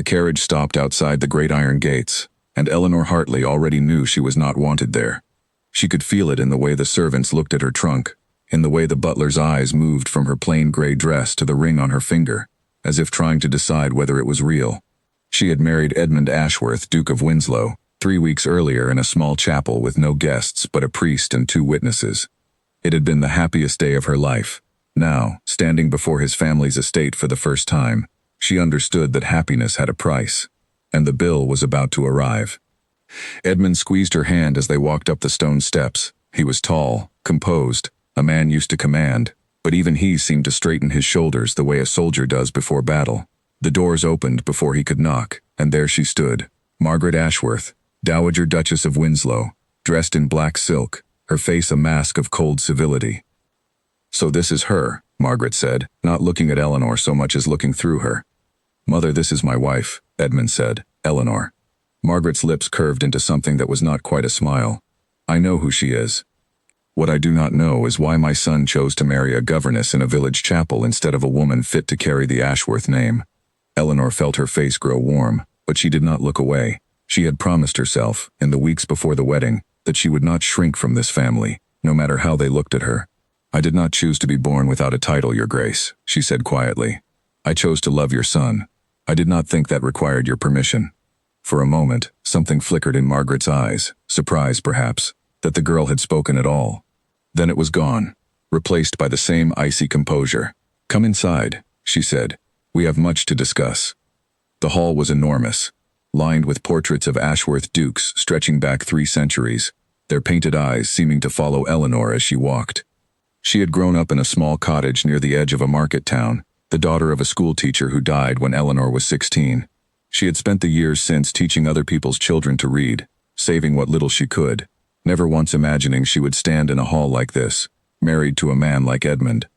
The carriage stopped outside the great iron gates, and Eleanor Hartley already knew she was not wanted there. She could feel it in the way the servants looked at her trunk, in the way the butler's eyes moved from her plain gray dress to the ring on her finger, as if trying to decide whether it was real. She had married Edmund Ashworth, Duke of Winslow, 3 weeks earlier in a small chapel with no guests but a priest and 2 witnesses. It had been the happiest day of her life. Now, standing before his family's estate for the first time, she understood that happiness had a price, and the bill was about to arrive. Edmund squeezed her hand as they walked up the stone steps. He was tall, composed, a man used to command, but even he seemed to straighten his shoulders the way a soldier does before battle. The doors opened before he could knock, and there she stood, Margaret Ashworth, Dowager Duchess of Winslow, dressed in black silk, her face a mask of cold civility. "So this is her," Margaret said, not looking at Eleanor so much as looking through her. "Mother, this is my wife," Edmund said, "Eleanor." Margaret's lips curved into something that was not quite a smile. "I know who she is. What I do not know is why my son chose to marry a governess in a village chapel instead of a woman fit to carry the Ashworth name." Eleanor felt her face grow warm, but she did not look away. She had promised herself, in the weeks before the wedding, that she would not shrink from this family, no matter how they looked at her. "I did not choose to be born without a title, Your Grace," she said quietly. "I chose to love your son. I did not think that required your permission." For a moment, something flickered in Margaret's eyes, surprise perhaps, that the girl had spoken at all. Then it was gone, replaced by the same icy composure. "Come inside," she said. "We have much to discuss." The hall was enormous, lined with portraits of Ashworth dukes stretching back 3 centuries, their painted eyes seeming to follow Eleanor as she walked. She had grown up in a small cottage near the edge of a market town, the daughter of a schoolteacher who died when Eleanor was 16. She had spent the years since teaching other people's children to read, saving what little she could, never once imagining she would stand in a hall like this, married to a man like Edmund.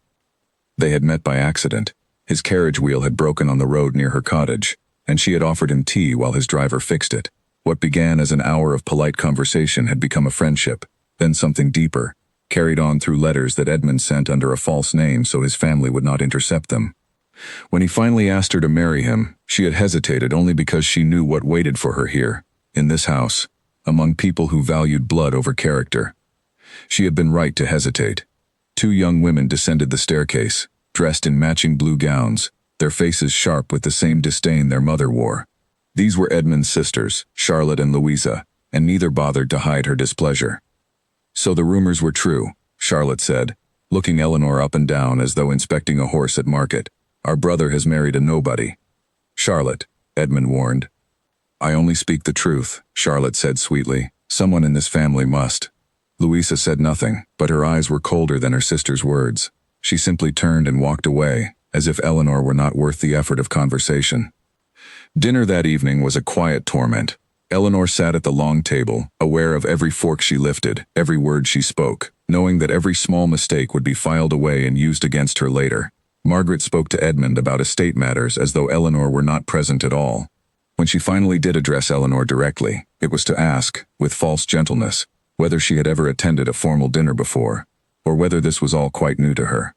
They had met by accident. His carriage wheel had broken on the road near her cottage, and she had offered him tea while his driver fixed it. What began as an hour of polite conversation had become a friendship, then something deeper, carried on through letters that Edmund sent under a false name so his family would not intercept them. When he finally asked her to marry him, she had hesitated only because she knew what waited for her here, in this house, among people who valued blood over character. She had been right to hesitate. 2 young women descended the staircase, dressed in matching blue gowns, their faces sharp with the same disdain their mother wore. These were Edmund's sisters, Charlotte and Louisa, and neither bothered to hide her displeasure. "So the rumors were true," Charlotte said, looking Eleanor up and down as though inspecting a horse at market. "Our brother has married a nobody." "Charlotte," Edmund warned. "I only speak the truth," Charlotte said sweetly. "Someone in this family must." Louisa said nothing, but her eyes were colder than her sister's words. She simply turned and walked away, as if Eleanor were not worth the effort of conversation. Dinner that evening was a quiet torment. Eleanor sat at the long table, aware of every fork she lifted, every word she spoke, knowing that every small mistake would be filed away and used against her later. Margaret spoke to Edmund about estate matters as though Eleanor were not present at all. When she finally did address Eleanor directly, it was to ask, with false gentleness, whether she had ever attended a formal dinner before, or whether this was all quite new to her.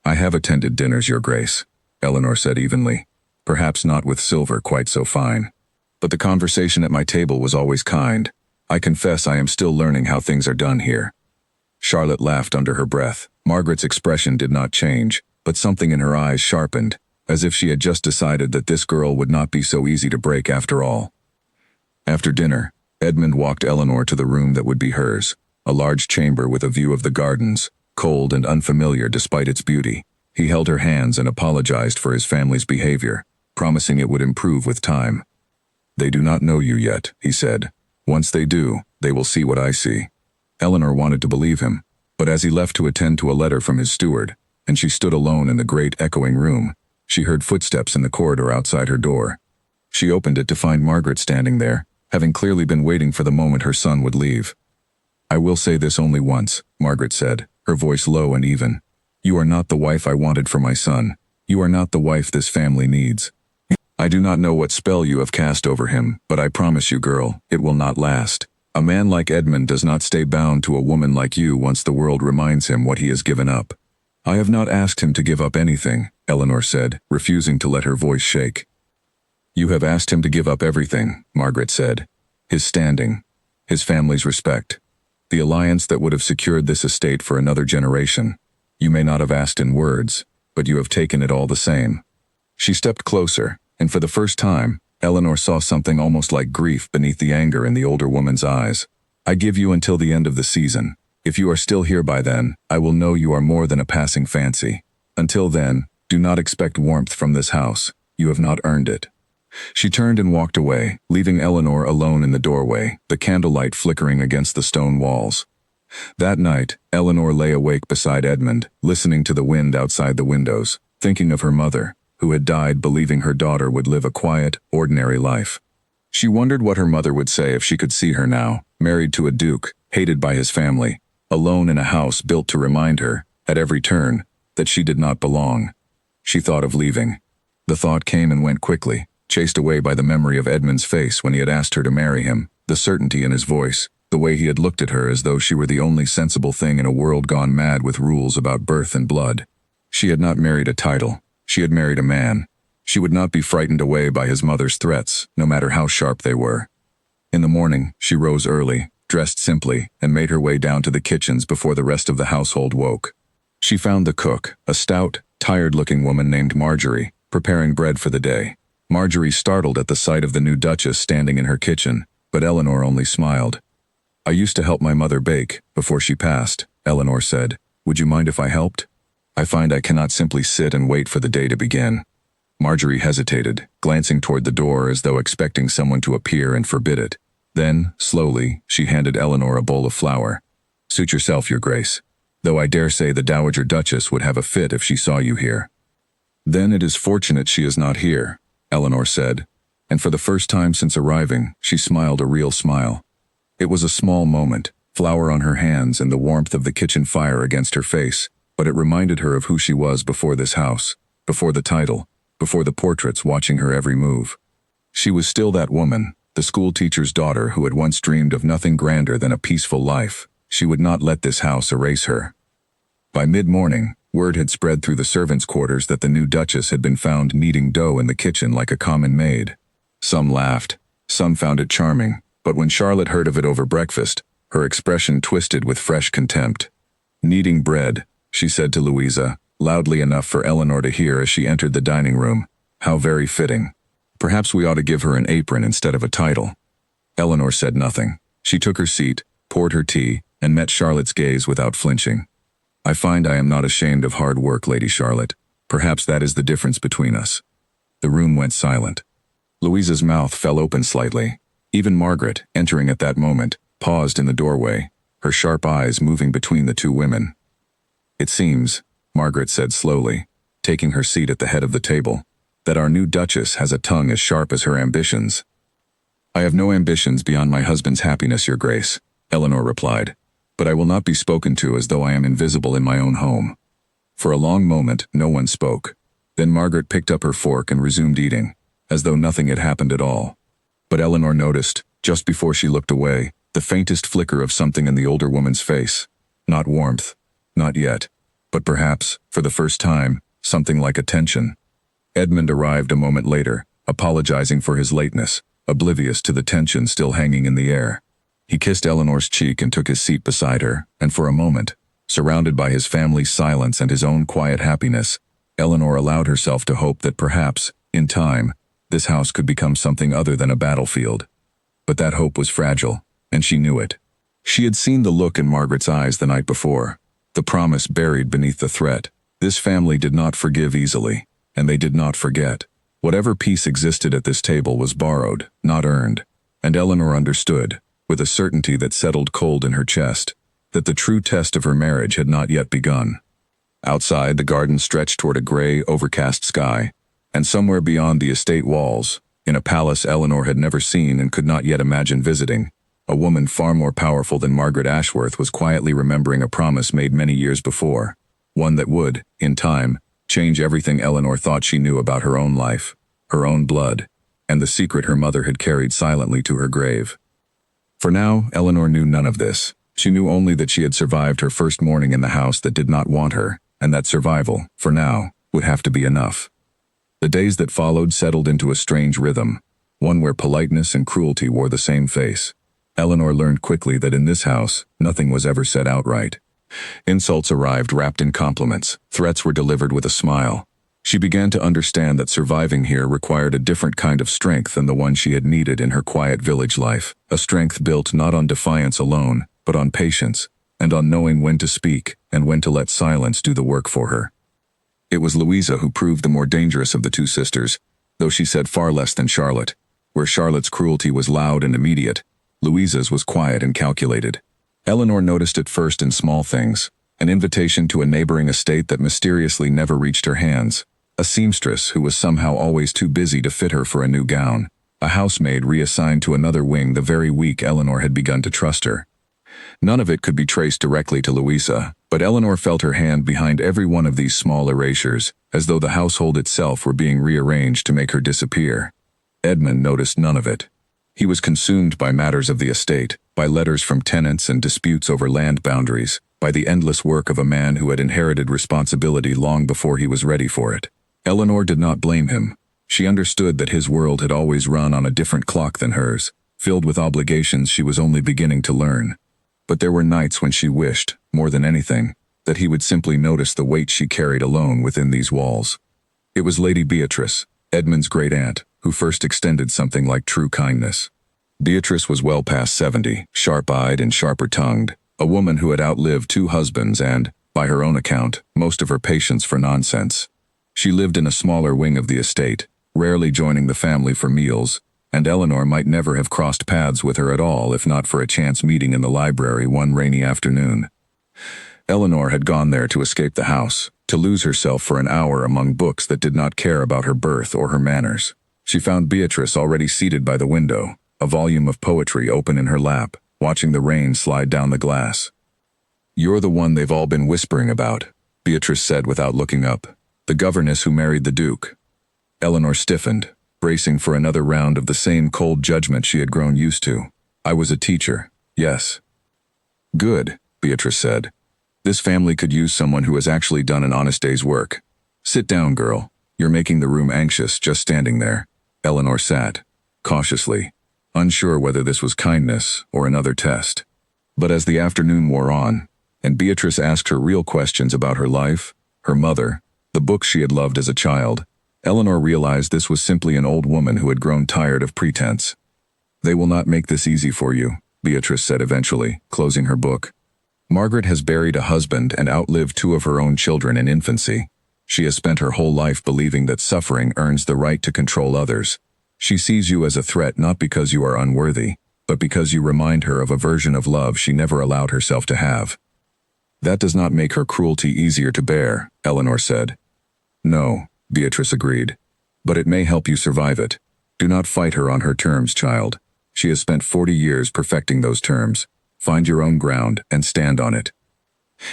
"I have attended dinners, Your Grace," Eleanor said evenly, perhaps not with silver quite so fine. "But the conversation at my table was always kind. I confess I am still learning how things are done here." Charlotte laughed under her breath. Margaret's expression did not change, but something in her eyes sharpened, as if she had just decided that this girl would not be so easy to break after all. After dinner, Edmund walked Eleanor to the room that would be hers, a large chamber with a view of the gardens, cold and unfamiliar despite its beauty. He held her hands and apologized for his family's behavior, promising it would improve with time. "They do not know you yet," he said. "Once they do, they will see what I see." Eleanor wanted to believe him, but as he left to attend to a letter from his steward, and she stood alone in the great echoing room, she heard footsteps in the corridor outside her door. She opened it to find Margaret standing there, having clearly been waiting for the moment her son would leave. "I will say this only once," Margaret said, her voice low and even. "You are not the wife I wanted for my son. You are not the wife this family needs. I do not know what spell you have cast over him, but I promise you, girl, it will not last. A man like Edmund does not stay bound to a woman like you once the world reminds him what he has given up." "I have not asked him to give up anything," Eleanor said, refusing to let her voice shake. You have asked him to give up everything, Margaret said. His standing, his family's respect, the alliance that would have secured this estate for another generation. You may not have asked in words, but you have taken it all the same. She stepped closer, and for the first time, Eleanor saw something almost like grief beneath the anger in the older woman's eyes. I give you until the end of the season. If you are still here by then, I will know you are more than a passing fancy. Until then, do not expect warmth from this house. You have not earned it. She turned and walked away, leaving Eleanor alone in the doorway, the candlelight flickering against the stone walls. That night, Eleanor lay awake beside Edmund, listening to the wind outside the windows, thinking of her mother, who had died believing her daughter would live a quiet, ordinary life. She wondered what her mother would say if she could see her now, married to a duke, hated by his family, alone in a house built to remind her, at every turn, that she did not belong. She thought of leaving. The thought came and went quickly, chased away by the memory of Edmund's face when he had asked her to marry him, the certainty in his voice, the way he had looked at her as though she were the only sensible thing in a world gone mad with rules about birth and blood. She had not married a title. She had married a man. She would not be frightened away by his mother's threats, no matter how sharp they were. In the morning, she rose early, dressed simply, and made her way down to the kitchens before the rest of the household woke. She found the cook, a stout, tired-looking woman named Marjorie, preparing bread for the day. Marjorie startled at the sight of the new Duchess standing in her kitchen, but Eleanor only smiled. I used to help my mother bake, before she passed, Eleanor said. Would you mind if I helped? I find I cannot simply sit and wait for the day to begin. Marjorie hesitated, glancing toward the door as though expecting someone to appear and forbid it. Then, slowly, she handed Eleanor a bowl of flour. Suit yourself, Your Grace. Though I dare say the Dowager Duchess would have a fit if she saw you here. Then it is fortunate she is not here, Eleanor said, and for the first time since arriving, she smiled a real smile. It was a small moment, flour on her hands and the warmth of the kitchen fire against her face, but it reminded her of who she was before this house, before the title, before the portraits watching her every move. She was still that woman, the schoolteacher's daughter who had once dreamed of nothing grander than a peaceful life. She would not let this house erase her. By mid-morning, word had spread through the servants' quarters that the new Duchess had been found kneading dough in the kitchen like a common maid. Some laughed, some found it charming, but when Charlotte heard of it over breakfast, her expression twisted with fresh contempt. Kneading bread, she said to Louisa, loudly enough for Eleanor to hear as she entered the dining room. How very fitting. Perhaps we ought to give her an apron instead of a title. Eleanor said nothing. She took her seat, poured her tea, and met Charlotte's gaze without flinching. I find I am not ashamed of hard work, Lady Charlotte. Perhaps that is the difference between us. The room went silent. Louisa's mouth fell open slightly. Even Margaret, entering at that moment, paused in the doorway, her sharp eyes moving between the two women. It seems, Margaret said slowly, taking her seat at the head of the table, that our new Duchess has a tongue as sharp as her ambitions. I have no ambitions beyond my husband's happiness, Your Grace, Eleanor replied, but I will not be spoken to as though I am invisible in my own home. For a long moment, no one spoke. Then Margaret picked up her fork and resumed eating, as though nothing had happened at all. But Eleanor noticed, just before she looked away, the faintest flicker of something in the older woman's face. Not warmth, not yet, but perhaps, for the first time, something like attention. Edmund arrived a moment later, apologizing for his lateness, oblivious to the tension still hanging in the air. He kissed Eleanor's cheek and took his seat beside her, and for a moment, surrounded by his family's silence and his own quiet happiness, Eleanor allowed herself to hope that perhaps, in time, this house could become something other than a battlefield. But that hope was fragile, and she knew it. She had seen the look in Margaret's eyes the night before, the promise buried beneath the threat. This family did not forgive easily, and they did not forget. Whatever peace existed at this table was borrowed, not earned, and Eleanor understood, with a certainty that settled cold in her chest, that the true test of her marriage had not yet begun. Outside, the garden stretched toward a gray, overcast sky, and somewhere beyond the estate walls, in a palace Eleanor had never seen and could not yet imagine visiting, a woman far more powerful than Margaret Ashworth was quietly remembering a promise made many years before, one that would, in time, change everything Eleanor thought she knew about her own life, her own blood, and the secret her mother had carried silently to her grave. For now, Eleanor knew none of this. She knew only that she had survived her first morning in the house that did not want her, and that survival, for now, would have to be enough. The days that followed settled into a strange rhythm, one where politeness and cruelty wore the same face. Eleanor learned quickly that in this house, nothing was ever said outright. Insults arrived wrapped in compliments, threats were delivered with a smile. She began to understand that surviving here required a different kind of strength than the one she had needed in her quiet village life, a strength built not on defiance alone, but on patience, and on knowing when to speak and when to let silence do the work for her. It was Louisa who proved the more dangerous of the two sisters, though she said far less than Charlotte. Where Charlotte's cruelty was loud and immediate, Louisa's was quiet and calculated. Eleanor noticed it first in small things, an invitation to a neighboring estate that mysteriously never reached her hands, a seamstress who was somehow always too busy to fit her for a new gown, a housemaid reassigned to another wing the very week Eleanor had begun to trust her. None of it could be traced directly to Louisa, but Eleanor felt her hand behind every one of these small erasures, as though the household itself were being rearranged to make her disappear. Edmund noticed none of it. He was consumed by matters of the estate, by letters from tenants and disputes over land boundaries, by the endless work of a man who had inherited responsibility long before he was ready for it. Eleanor did not blame him. She understood that his world had always run on a different clock than hers, filled with obligations she was only beginning to learn. But there were nights when she wished, more than anything, that he would simply notice the weight she carried alone within these walls. It was Lady Beatrice, Edmund's great-aunt, who first extended something like true kindness. Beatrice was well past 70, sharp-eyed and sharper-tongued, a woman who had outlived 2 husbands and, by her own account, most of her patience for nonsense. She lived in a smaller wing of the estate, rarely joining the family for meals, and Eleanor might never have crossed paths with her at all if not for a chance meeting in the library one rainy afternoon. Eleanor had gone there to escape the house, to lose herself for an hour among books that did not care about her birth or her manners. She found Beatrice already seated by the window, a volume of poetry open in her lap, watching the rain slide down the glass. "You're the one they've all been whispering about," Beatrice said without looking up. "The governess who married the Duke." Eleanor stiffened, bracing for another round of the same cold judgment she had grown used to. "I was a teacher, yes." "Good," Beatrice said. "This family could use someone who has actually done an honest day's work. Sit down, girl. You're making the room anxious just standing there." Eleanor sat, cautiously, unsure whether this was kindness or another test. But as the afternoon wore on, and Beatrice asked her real questions about her life, her mother, the books she had loved as a child, Eleanor realized this was simply an old woman who had grown tired of pretense. "They will not make this easy for you," Beatrice said eventually, closing her book. "Margaret has buried a husband and outlived 2 of her own children in infancy. She has spent her whole life believing that suffering earns the right to control others. She sees you as a threat not because you are unworthy, but because you remind her of a version of love she never allowed herself to have." "That does not make her cruelty easier to bear," Eleanor said. "No," Beatrice agreed. "But it may help you survive it. Do not fight her on her terms, child. She has spent 40 years perfecting those terms. Find your own ground and stand on it."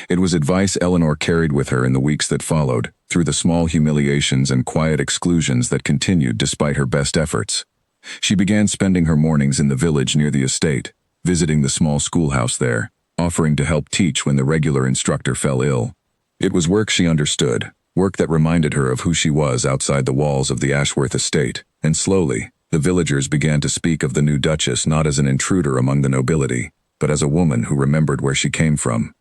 It was advice Eleanor carried with her in the weeks that followed, through the small humiliations and quiet exclusions that continued despite her best efforts. She began spending her mornings in the village near the estate, visiting the small schoolhouse there, offering to help teach when the regular instructor fell ill. It was work she understood, work that reminded her of who she was outside the walls of the Ashworth estate, and slowly, the villagers began to speak of the new Duchess not as an intruder among the nobility, but as a woman who remembered where she came from.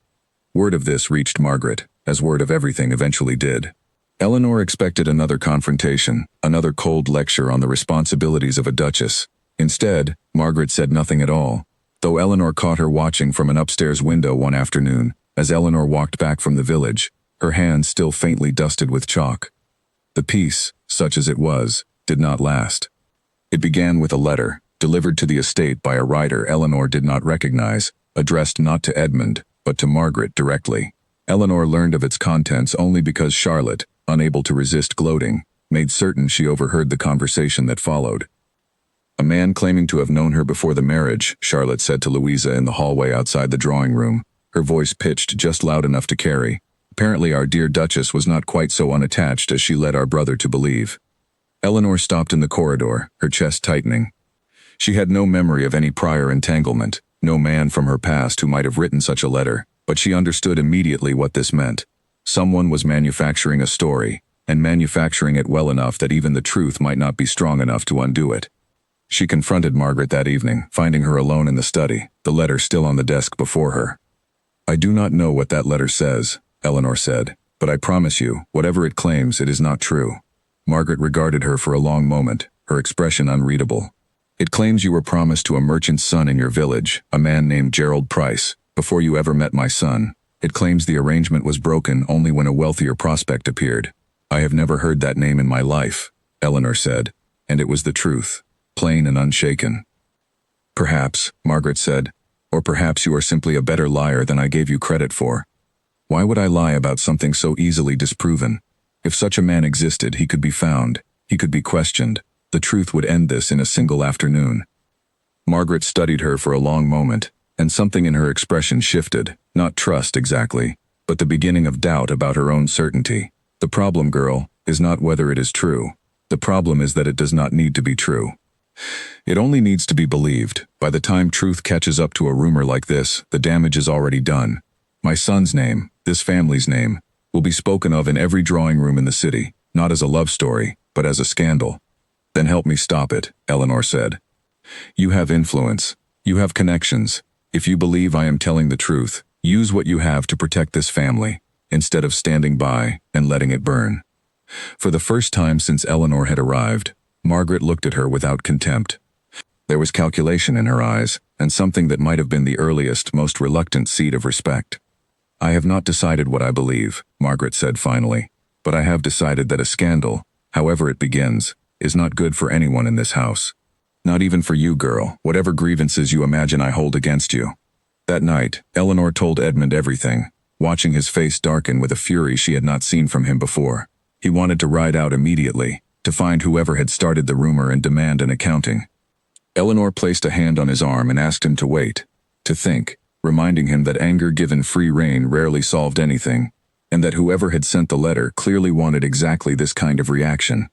Word of this reached Margaret, as word of everything eventually did. Eleanor expected another confrontation, another cold lecture on the responsibilities of a duchess. Instead, Margaret said nothing at all, though Eleanor caught her watching from an upstairs window one afternoon, as Eleanor walked back from the village, her hands still faintly dusted with chalk. The peace, such as it was, did not last. It began with a letter, delivered to the estate by a writer Eleanor did not recognize, addressed not to Edmund, but to Margaret directly. Eleanor learned of its contents only because Charlotte, unable to resist gloating, made certain she overheard the conversation that followed. "A man claiming to have known her before the marriage," Charlotte said to Louisa in the hallway outside the drawing room, her voice pitched just loud enough to carry. "Apparently our dear Duchess was not quite so unattached as she led our brother to believe." Eleanor stopped in the corridor, her chest tightening. She had no memory of any prior entanglement, no man from her past who might have written such a letter, but she understood immediately what this meant. Someone was manufacturing a story, and manufacturing it well enough that even the truth might not be strong enough to undo it. She confronted Margaret that evening, finding her alone in the study, the letter still on the desk before her. "I do not know what that letter says," Eleanor said, "but I promise you, whatever it claims, it is not true." Margaret regarded her for a long moment, her expression unreadable. "It claims you were promised to a merchant's son in your village, a man named Gerald Price, before you ever met my son. It claims the arrangement was broken only when a wealthier prospect appeared. I have never heard that name in my life," Eleanor said, and it was the truth, plain and unshaken. "Perhaps," Margaret said, "or perhaps you are simply a better liar than I gave you credit for. Why would I lie about something so easily disproven? If such a man existed, he could be found, he could be questioned. The truth would end this in a single afternoon." Margaret studied her for a long moment, and something in her expression shifted, not trust exactly, but the beginning of doubt about her own certainty. "The problem, girl, is not whether it is true. The problem is that it does not need to be true. It only needs to be believed. By the time truth catches up to a rumor like this, the damage is already done. My son's name, this family's name, will be spoken of in every drawing room in the city, not as a love story, but as a scandal." "Then help me stop it," Eleanor said. "You have influence. You have connections. If you believe I am telling the truth, use what you have to protect this family, instead of standing by and letting it burn." For the first time since Eleanor had arrived, Margaret looked at her without contempt. There was calculation in her eyes, and something that might have been the earliest, most reluctant seed of respect. "I have not decided what I believe," Margaret said finally, "but I have decided that a scandal, however it begins, is not good for anyone in this house. Not even for you, girl, whatever grievances you imagine I hold against you." That night, Eleanor told Edmund everything, watching his face darken with a fury she had not seen from him before. He wanted to ride out immediately, to find whoever had started the rumor and demand an accounting. Eleanor placed a hand on his arm and asked him to wait, to think, reminding him that anger given free rein rarely solved anything, and that whoever had sent the letter clearly wanted exactly this kind of reaction.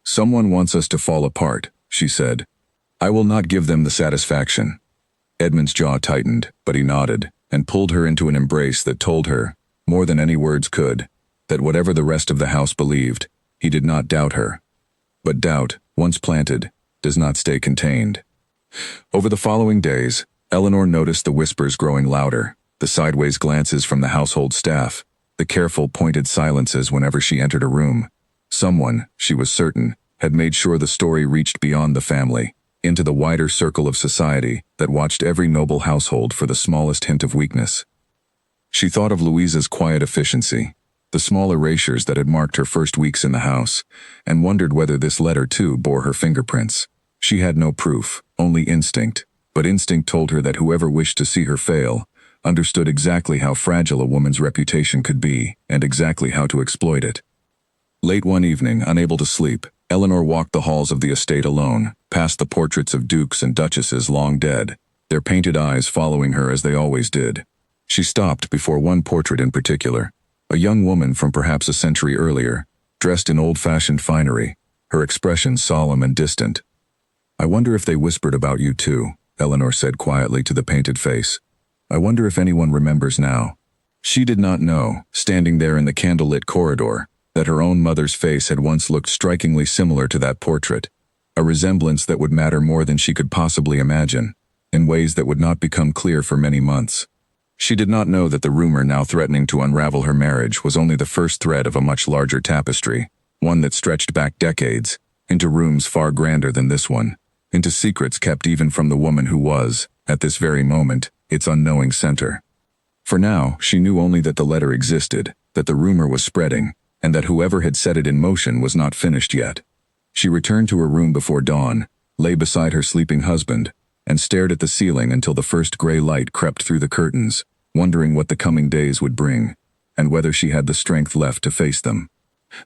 "Someone wants us to fall apart," she said. "I will not give them the satisfaction." Edmund's jaw tightened, but he nodded, and pulled her into an embrace that told her, more than any words could, that whatever the rest of the house believed, he did not doubt her. But doubt, once planted, does not stay contained. Over the following days, Eleanor noticed the whispers growing louder, the sideways glances from the household staff, the careful pointed silences whenever she entered a room. Someone, she was certain, had made sure the story reached beyond the family, into the wider circle of society that watched every noble household for the smallest hint of weakness. She thought of Louisa's quiet efficiency, the small erasures that had marked her first weeks in the house, and wondered whether this letter too bore her fingerprints. She had no proof, only instinct, but instinct told her that whoever wished to see her fail understood exactly how fragile a woman's reputation could be, and exactly how to exploit it. Late one evening, unable to sleep, Eleanor walked the halls of the estate alone, past the portraits of dukes and duchesses long dead, their painted eyes following her as they always did. She stopped before one portrait in particular, a young woman from perhaps a century earlier, dressed in old-fashioned finery, her expression solemn and distant. "I wonder if they whispered about you too," Eleanor said quietly to the painted face. "I wonder if anyone remembers now." She did not know, standing there in the candlelit corridor, that her own mother's face had once looked strikingly similar to that portrait, a resemblance that would matter more than she could possibly imagine, in ways that would not become clear for many months. She did not know that the rumor now threatening to unravel her marriage was only the first thread of a much larger tapestry, one that stretched back decades, into rooms far grander than this one, into secrets kept even from the woman who was, at this very moment, its unknowing center. For now, she knew only that the letter existed, that the rumor was spreading, and that whoever had set it in motion was not finished yet. She returned to her room before dawn, lay beside her sleeping husband, and stared at the ceiling until the first gray light crept through the curtains, wondering what the coming days would bring, and whether she had the strength left to face them.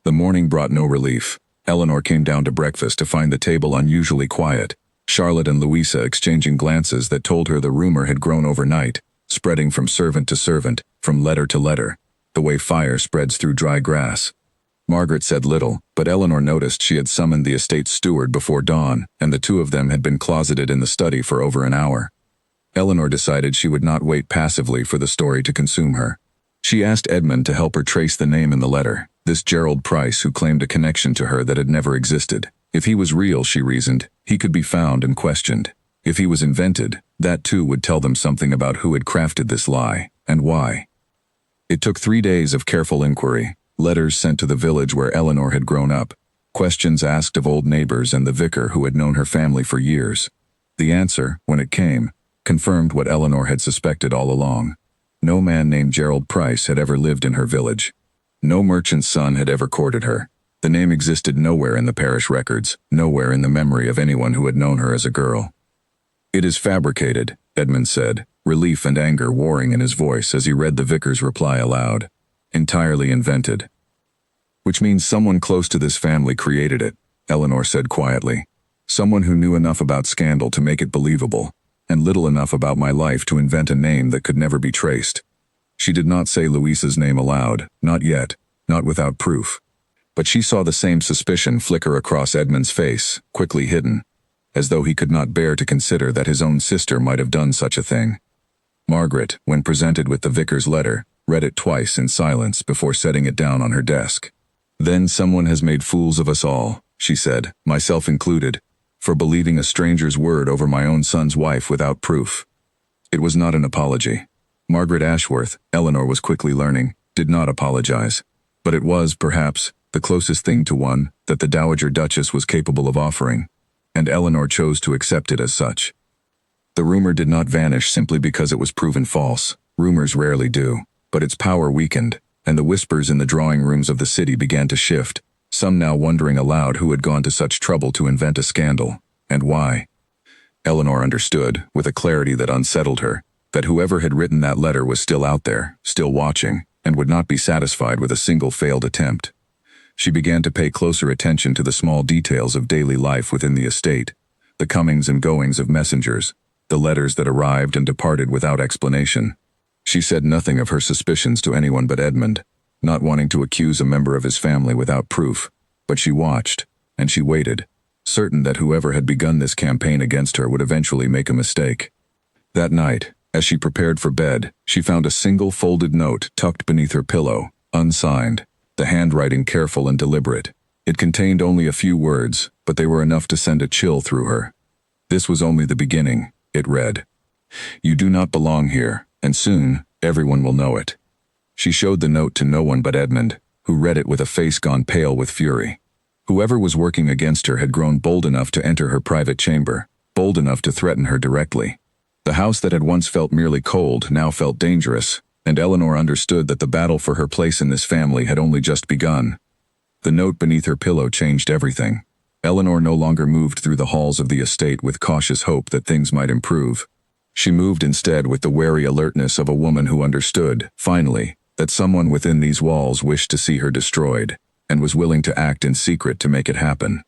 The morning brought no relief. Eleanor came down to breakfast to find the table unusually quiet, Charlotte and Louisa exchanging glances that told her the rumor had grown overnight, spreading from servant to servant, from letter to letter, the way fire spreads through dry grass. Margaret said little, but Eleanor noticed she had summoned the estate's steward before dawn, and the two of them had been closeted in the study for over an hour. Eleanor decided she would not wait passively for the story to consume her. She asked Edmund to help her trace the name in the letter, This Gerald Price who claimed a connection to her that had never existed. If he was real, she reasoned, he could be found and questioned. If he was invented, that too would tell them something about who had crafted this lie, and why. It took 3 days of careful inquiry, letters sent to the village where Eleanor had grown up, questions asked of old neighbors and the vicar who had known her family for years. The answer, when it came, confirmed what Eleanor had suspected all along. No man named Gerald Price had ever lived in her village. No merchant's son had ever courted her. The name existed nowhere in the parish records, nowhere in the memory of anyone who had known her as a girl. "It is fabricated," Edmund said, relief and anger warring in his voice as he read the vicar's reply aloud. "Entirely invented." "Which means someone close to this family created it," Eleanor said quietly. "Someone who knew enough about scandal to make it believable, and little enough about my life to invent a name that could never be traced." She did not say Louisa's name aloud, not yet, not without proof. But she saw the same suspicion flicker across Edmund's face, quickly hidden, as though he could not bear to consider that his own sister might have done such a thing. Margaret, when presented with the vicar's letter, read it twice in silence before setting it down on her desk. "Then someone has made fools of us all," she said, "myself included, for believing a stranger's word over my own son's wife without proof." It was not an apology. Margaret Ashworth, Eleanor was quickly learning, did not apologize. But it was, perhaps, the closest thing to one that the Dowager Duchess was capable of offering, and Eleanor chose to accept it as such. The rumor did not vanish simply because it was proven false. Rumors rarely do, but its power weakened, and the whispers in the drawing rooms of the city began to shift, some now wondering aloud who had gone to such trouble to invent a scandal, and why. Eleanor understood, with a clarity that unsettled her, that whoever had written that letter was still out there, still watching, and would not be satisfied with a single failed attempt. She began to pay closer attention to the small details of daily life within the estate, the comings and goings of messengers, the letters that arrived and departed without explanation. She said nothing of her suspicions to anyone but Edmund, not wanting to accuse a member of his family without proof, but she watched, and she waited, certain that whoever had begun this campaign against her would eventually make a mistake. That night, as she prepared for bed, she found a single folded note tucked beneath her pillow, unsigned, the handwriting careful and deliberate. It contained only a few words, but they were enough to send a chill through her. "This was only the beginning," it read. "You do not belong here, and soon, everyone will know it." She showed the note to no one but Edmund, who read it with a face gone pale with fury. Whoever was working against her had grown bold enough to enter her private chamber, bold enough to threaten her directly. The house that had once felt merely cold now felt dangerous, and Eleanor understood that the battle for her place in this family had only just begun. The note beneath her pillow changed everything. Eleanor no longer moved through the halls of the estate with cautious hope that things might improve. She moved instead with the wary alertness of a woman who understood, finally, that someone within these walls wished to see her destroyed, and was willing to act in secret to make it happen.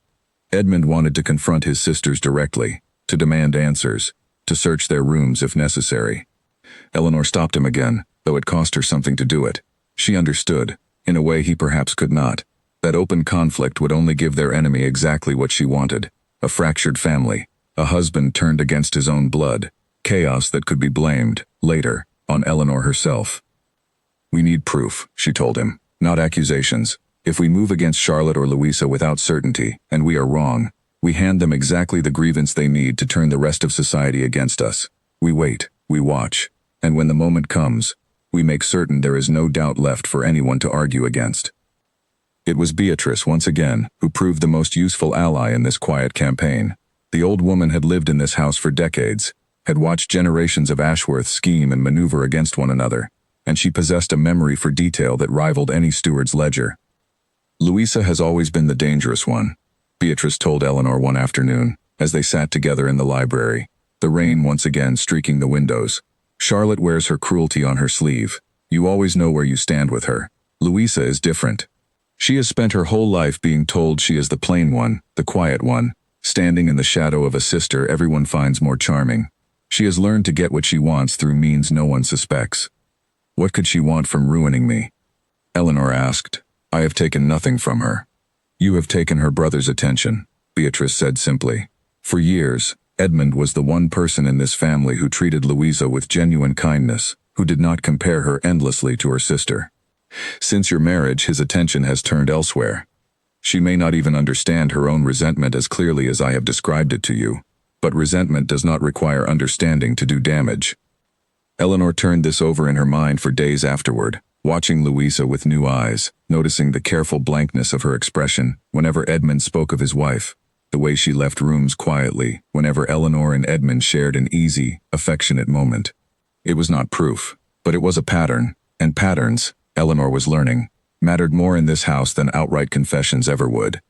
Edmund wanted to confront his sisters directly, to demand answers, to search their rooms if necessary. Eleanor stopped him again, though it cost her something to do it. She understood, in a way he perhaps could not, that open conflict would only give their enemy exactly what she wanted: a fractured family, a husband turned against his own blood, chaos that could be blamed, later, on Eleanor herself. "We need proof," she told him, "not accusations. If we move against Charlotte or Louisa without certainty, and we are wrong, we hand them exactly the grievance they need to turn the rest of society against us. We wait, we watch, and when the moment comes, we make certain there is no doubt left for anyone to argue against." It was Beatrice, once again, who proved the most useful ally in this quiet campaign. The old woman had lived in this house for decades, had watched generations of Ashworth scheme and maneuver against one another, and she possessed a memory for detail that rivaled any steward's ledger. "Louisa has always been the dangerous one," Beatrice told Eleanor one afternoon, as they sat together in the library, the rain once again streaking the windows. "Charlotte wears her cruelty on her sleeve. You always know where you stand with her. Louisa is different. She has spent her whole life being told she is the plain one, the quiet one, standing in the shadow of a sister everyone finds more charming. She has learned to get what she wants through means no one suspects." "What could she want from ruining me?" Eleanor asked. "I have taken nothing from her." "You have taken her brother's attention," Beatrice said simply. "For years, Edmund was the one person in this family who treated Louisa with genuine kindness, who did not compare her endlessly to her sister. Since your marriage, his attention has turned elsewhere. She may not even understand her own resentment as clearly as I have described it to you, but resentment does not require understanding to do damage. Eleanor turned this over in her mind for days afterward, watching Louisa with new eyes, noticing the careful blankness of her expression whenever Edmund spoke of his wife, the way she left rooms quietly whenever Eleanor and Edmund shared an easy, affectionate moment. It was not proof, but it was a pattern, and patterns, Eleanor was learning, mattered more in this house than outright confessions ever would.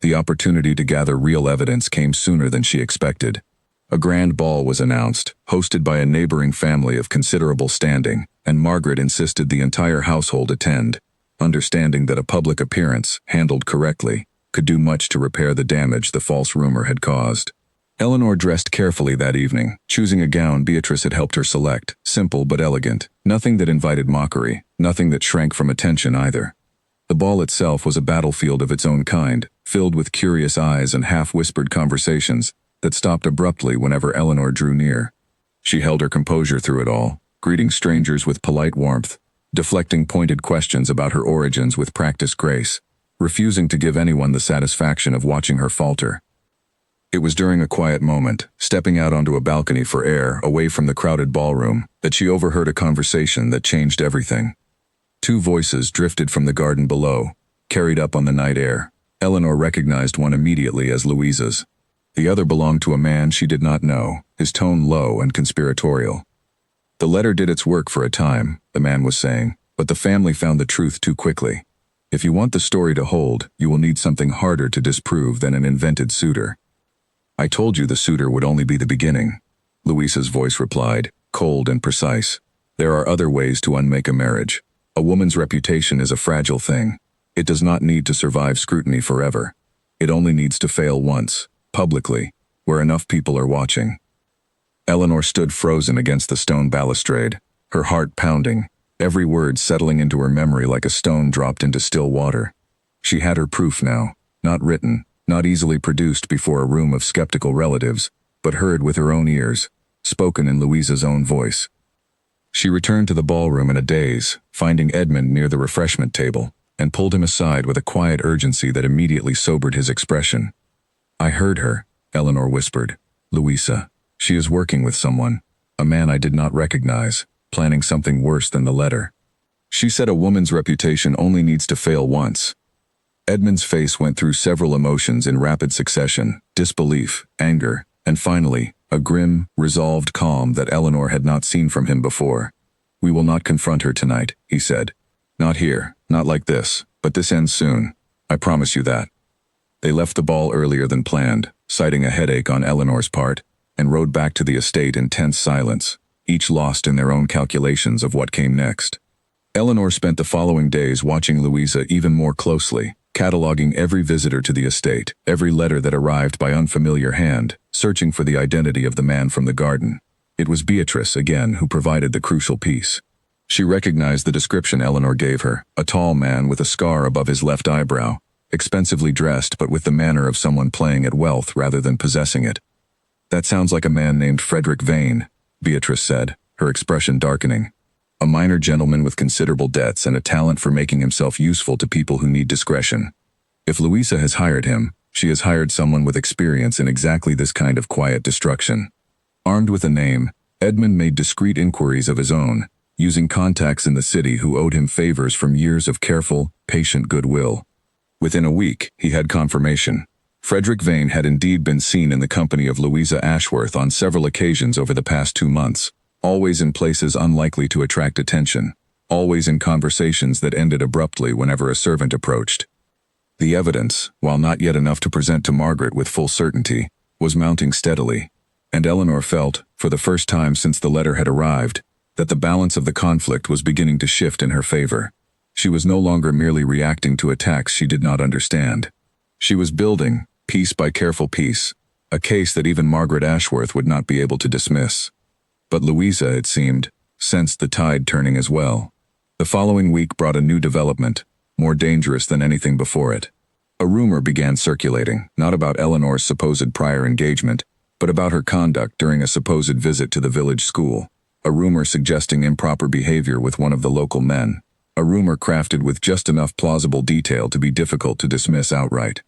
The opportunity to gather real evidence came sooner than she expected. A grand ball was announced, hosted by a neighboring family of considerable standing, and Margaret insisted the entire household attend, understanding that a public appearance, handled correctly, could do much to repair the damage the false rumor had caused. Eleanor dressed carefully that evening, choosing a gown Beatrice had helped her select, simple but elegant, nothing that invited mockery, nothing that shrank from attention either. The ball itself was a battlefield of its own kind, filled with curious eyes and half-whispered conversations that stopped abruptly whenever Eleanor drew near. She held her composure through it all, greeting strangers with polite warmth, deflecting pointed questions about her origins with practiced grace, refusing to give anyone the satisfaction of watching her falter. It was during a quiet moment, stepping out onto a balcony for air away from the crowded ballroom, that she overheard a conversation that changed everything. Two voices drifted from the garden below, carried up on the night air. Eleanor recognized one immediately as Louisa's. The other belonged to a man she did not know, his tone low and conspiratorial. The letter did its work for a time, the man was saying, but the family found the truth too quickly. If you want the story to hold, you will need something harder to disprove than an invented suitor. I told you the suitor would only be the beginning, Louisa's voice replied, cold and precise. There are other ways to unmake a marriage. A woman's reputation is a fragile thing. It does not need to survive scrutiny forever. It only needs to fail once, publicly, where enough people are watching. Eleanor stood frozen against the stone balustrade, her heart pounding, every word settling into her memory like a stone dropped into still water. She had her proof now, not written, not easily produced before a room of skeptical relatives, but heard with her own ears, spoken in Louisa's own voice. She returned to the ballroom in a daze, finding Edmund near the refreshment table, and pulled him aside with a quiet urgency that immediately sobered his expression. I heard her, Eleanor whispered. Louisa. She is working with someone, a man I did not recognize, planning something worse than the letter. She said a woman's reputation only needs to fail once. Edmund's face went through several emotions in rapid succession, disbelief, anger, and finally, a grim, resolved calm that Eleanor had not seen from him before. We will not confront her tonight, he said. Not here, not like this, but this ends soon. I promise you that. They left the ball earlier than planned, citing a headache on Eleanor's part, and rode back to the estate in tense silence, each lost in their own calculations of what came next. Eleanor spent the following days watching Louisa even more closely, cataloging every visitor to the estate, every letter that arrived by unfamiliar hand, searching for the identity of the man from the garden. It was Beatrice, again, who provided the crucial piece. She recognized the description Eleanor gave her, a tall man with a scar above his left eyebrow, expensively dressed but with the manner of someone playing at wealth rather than possessing it. That sounds like a man named Frederick Vane, Beatrice said, her expression darkening. A minor gentleman with considerable debts and a talent for making himself useful to people who need discretion. If Louisa has hired him, she has hired someone with experience in exactly this kind of quiet destruction. Armed with a name, Edmund made discreet inquiries of his own, using contacts in the city who owed him favors from years of careful, patient goodwill. Within a week, he had confirmation. Frederick Vane had indeed been seen in the company of Louisa Ashworth on several occasions over the past 2 months, always in places unlikely to attract attention, always in conversations that ended abruptly whenever a servant approached. The evidence, while not yet enough to present to Margaret with full certainty, was mounting steadily, and Eleanor felt, for the first time since the letter had arrived, that the balance of the conflict was beginning to shift in her favor. She was no longer merely reacting to attacks she did not understand. She was building, piece by careful piece, a case that even Margaret Ashworth would not be able to dismiss. But Louisa, it seemed, sensed the tide turning as well. The following week brought a new development, more dangerous than anything before it. A rumor began circulating, not about Eleanor's supposed prior engagement, but about her conduct during a supposed visit to the village school, a rumor suggesting improper behavior with one of the local men. a rumor crafted with just enough plausible detail to be difficult to dismiss outright.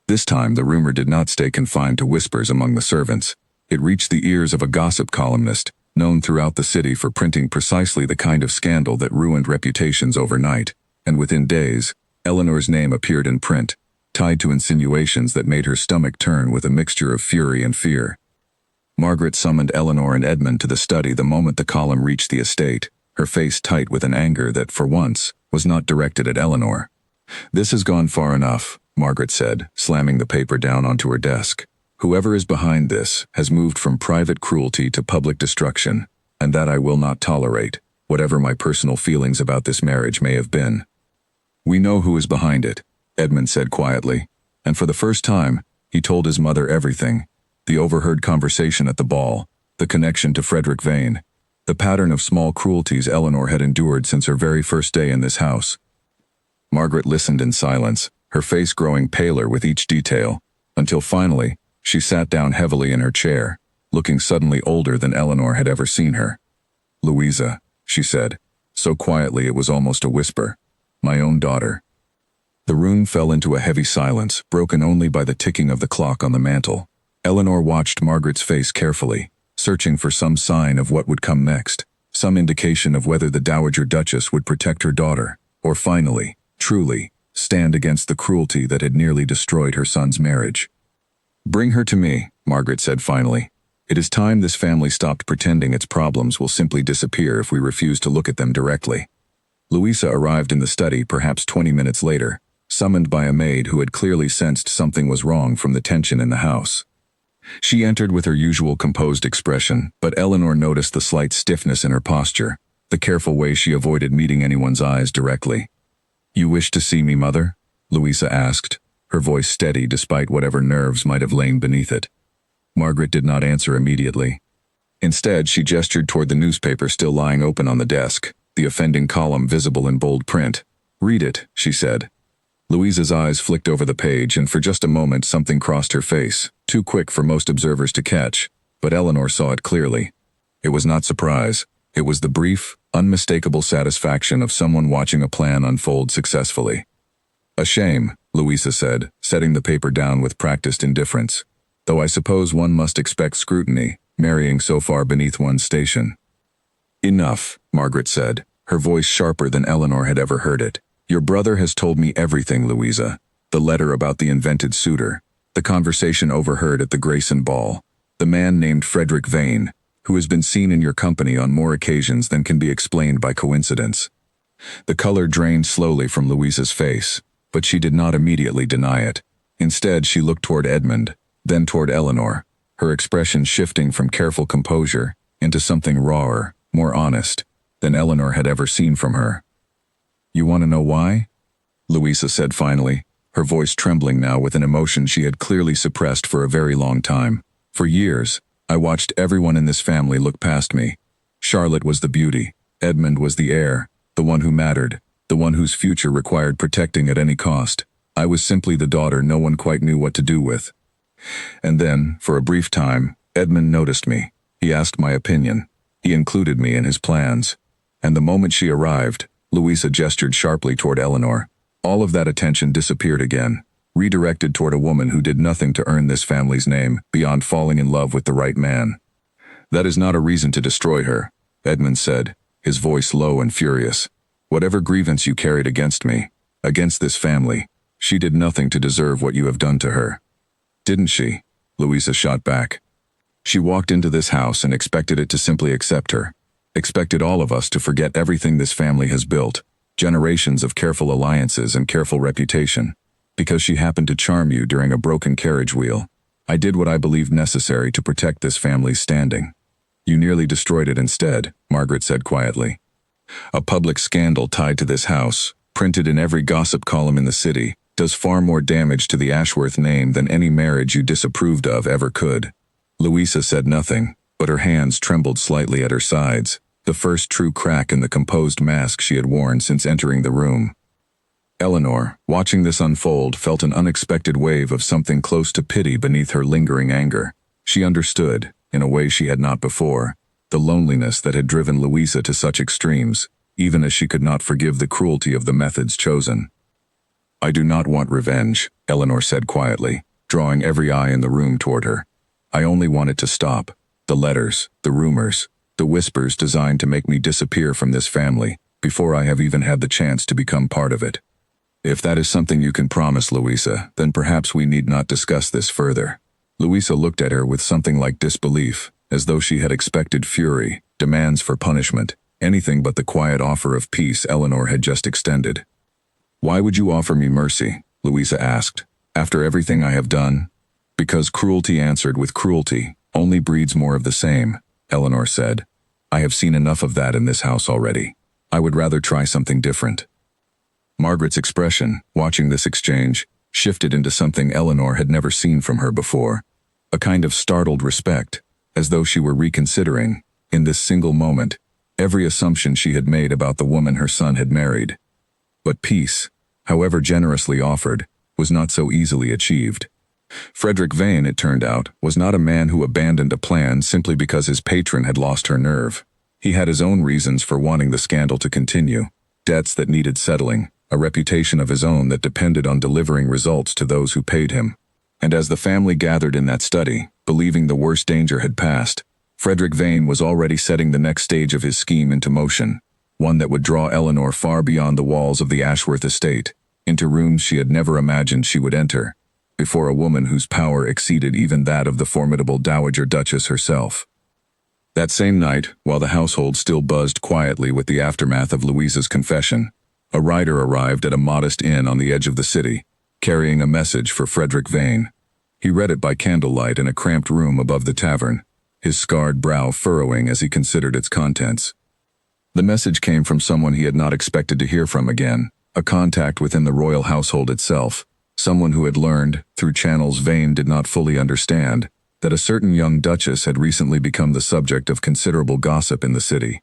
This time, the rumor did not stay confined to whispers among the servants. It reached the ears of a gossip columnist, known throughout the city for printing precisely the kind of scandal that ruined reputations overnight, and within days, Eleanor's name appeared in print, tied to insinuations that made her stomach turn with a mixture of fury and fear. Margaret summoned Eleanor and Edmund to the study the moment the column reached the estate, her face tight with an anger that, for once, was not directed at Eleanor. "This has gone far enough," Margaret said, slamming the paper down onto her desk. "Whoever is behind this has moved from private cruelty to public destruction, and that I will not tolerate, whatever my personal feelings about this marriage may have been." "We know who is behind it," Edmund said quietly, and for the first time, he told his mother everything: the overheard conversation at the ball, the connection to Frederick Vane, the pattern of small cruelties Eleanor had endured since her very first day in this house. Margaret listened in silence, her face growing paler with each detail, until finally, she sat down heavily in her chair, looking suddenly older than Eleanor had ever seen her. "Louisa," she said, so quietly it was almost a whisper, "my own daughter." The room fell into a heavy silence, broken only by the ticking of the clock on the mantel. Eleanor watched Margaret's face carefully, searching for some sign of what would come next, some indication of whether the Dowager Duchess would protect her daughter, or finally, truly, stand against the cruelty that had nearly destroyed her son's marriage. "Bring her to me," Margaret said finally. "It is time this family stopped pretending its problems will simply disappear if we refuse to look at them directly." Louisa arrived in the study perhaps 20 minutes later, summoned by a maid who had clearly sensed something was wrong from the tension in the house. She entered with her usual composed expression, but Eleanor noticed the slight stiffness in her posture, the careful way she avoided meeting anyone's eyes directly. "You wish to see me, Mother?" Louisa asked, her voice steady despite whatever nerves might have lain beneath it. Margaret did not answer immediately. Instead, she gestured toward the newspaper still lying open on the desk, the offending column visible in bold print. "Read it," she said. Louisa's eyes flicked over the page, and for just a moment something crossed her face, too quick for most observers to catch, but Eleanor saw it clearly. It was not surprise. It was the brief, unmistakable satisfaction of someone watching a plan unfold successfully. "A shame," Louisa said, setting the paper down with practiced indifference. "Though I suppose one must expect scrutiny, marrying so far beneath one's station." "Enough," Margaret said, her voice sharper than Eleanor had ever heard it. "Your brother has told me everything, Louisa. The letter about the invented suitor, the conversation overheard at the Grayson ball, the man named Frederick Vane, who has been seen in your company on more occasions than can be explained by coincidence." The color drained slowly from Louisa's face, but she did not immediately deny it. Instead, she looked toward Edmund, then toward Eleanor, her expression shifting from careful composure into something rawer, more honest, than Eleanor had ever seen from her. "You want to know why?" Louisa said finally, her voice trembling now with an emotion she had clearly suppressed for a very long time. "For years, I watched everyone in this family look past me. Charlotte was the beauty, Edmund was the heir, the one who mattered, the one whose future required protecting at any cost. I was simply the daughter no one quite knew what to do with. And then, for a brief time, Edmund noticed me. He asked my opinion. He included me in his plans. And the moment she arrived," Louisa gestured sharply toward Eleanor, "all of that attention disappeared again, redirected toward a woman who did nothing to earn this family's name beyond falling in love with the right man." "That is not a reason to destroy her," Edmund said, his voice low and furious. "Whatever grievance you carried against me, against this family, she did nothing to deserve what you have done to her." "Didn't she?" Louisa shot back. "She walked into this house and expected it to simply accept her, expected all of us to forget everything this family has built, generations of careful alliances and careful reputation, because she happened to charm you during a broken carriage wheel. I did what I believed necessary to protect this family's standing." "You nearly destroyed it instead," Margaret said quietly. "A public scandal tied to this house, printed in every gossip column in the city, does far more damage to the Ashworth name than any marriage you disapproved of ever could." Louisa said nothing, but her hands trembled slightly at her sides, the first true crack in the composed mask she had worn since entering the room. Eleanor, watching this unfold, felt an unexpected wave of something close to pity beneath her lingering anger. She understood, in a way she had not before, the loneliness that had driven Louisa to such extremes, even as she could not forgive the cruelty of the methods chosen. "I do not want revenge," Eleanor said quietly, drawing every eye in the room toward her. "I only want it to stop. The letters, the rumors, the whispers designed to make me disappear from this family before I have even had the chance to become part of it. If that is something you can promise, Louisa, then perhaps we need not discuss this further." Louisa looked at her with something like disbelief, as though she had expected fury, demands for punishment, anything but the quiet offer of peace Eleanor had just extended. "Why would you offer me mercy?" Louisa asked. "After everything I have done?" "Because cruelty answered with cruelty only breeds more of the same," Eleanor said. "I have seen enough of that in this house already. I would rather try something different." Margaret's expression, watching this exchange, shifted into something Eleanor had never seen from her before, a kind of startled respect, as though she were reconsidering, in this single moment, every assumption she had made about the woman her son had married. But peace, however generously offered, was not so easily achieved. Frederick Vane, it turned out, was not a man who abandoned a plan simply because his patron had lost her nerve. He had his own reasons for wanting the scandal to continue, debts that needed settling, a reputation of his own that depended on delivering results to those who paid him. And as the family gathered in that study, believing the worst danger had passed, Frederick Vane was already setting the next stage of his scheme into motion, one that would draw Eleanor far beyond the walls of the Ashworth estate, into rooms she had never imagined she would enter, before a woman whose power exceeded even that of the formidable Dowager Duchess herself. That same night, while the household still buzzed quietly with the aftermath of Louisa's confession, a rider arrived at a modest inn on the edge of the city, carrying a message for Frederick Vane. He read it by candlelight in a cramped room above the tavern, his scarred brow furrowing as he considered its contents. The message came from someone he had not expected to hear from again, a contact within the royal household itself, someone who had learned, through channels Vane did not fully understand, that a certain young duchess had recently become the subject of considerable gossip in the city.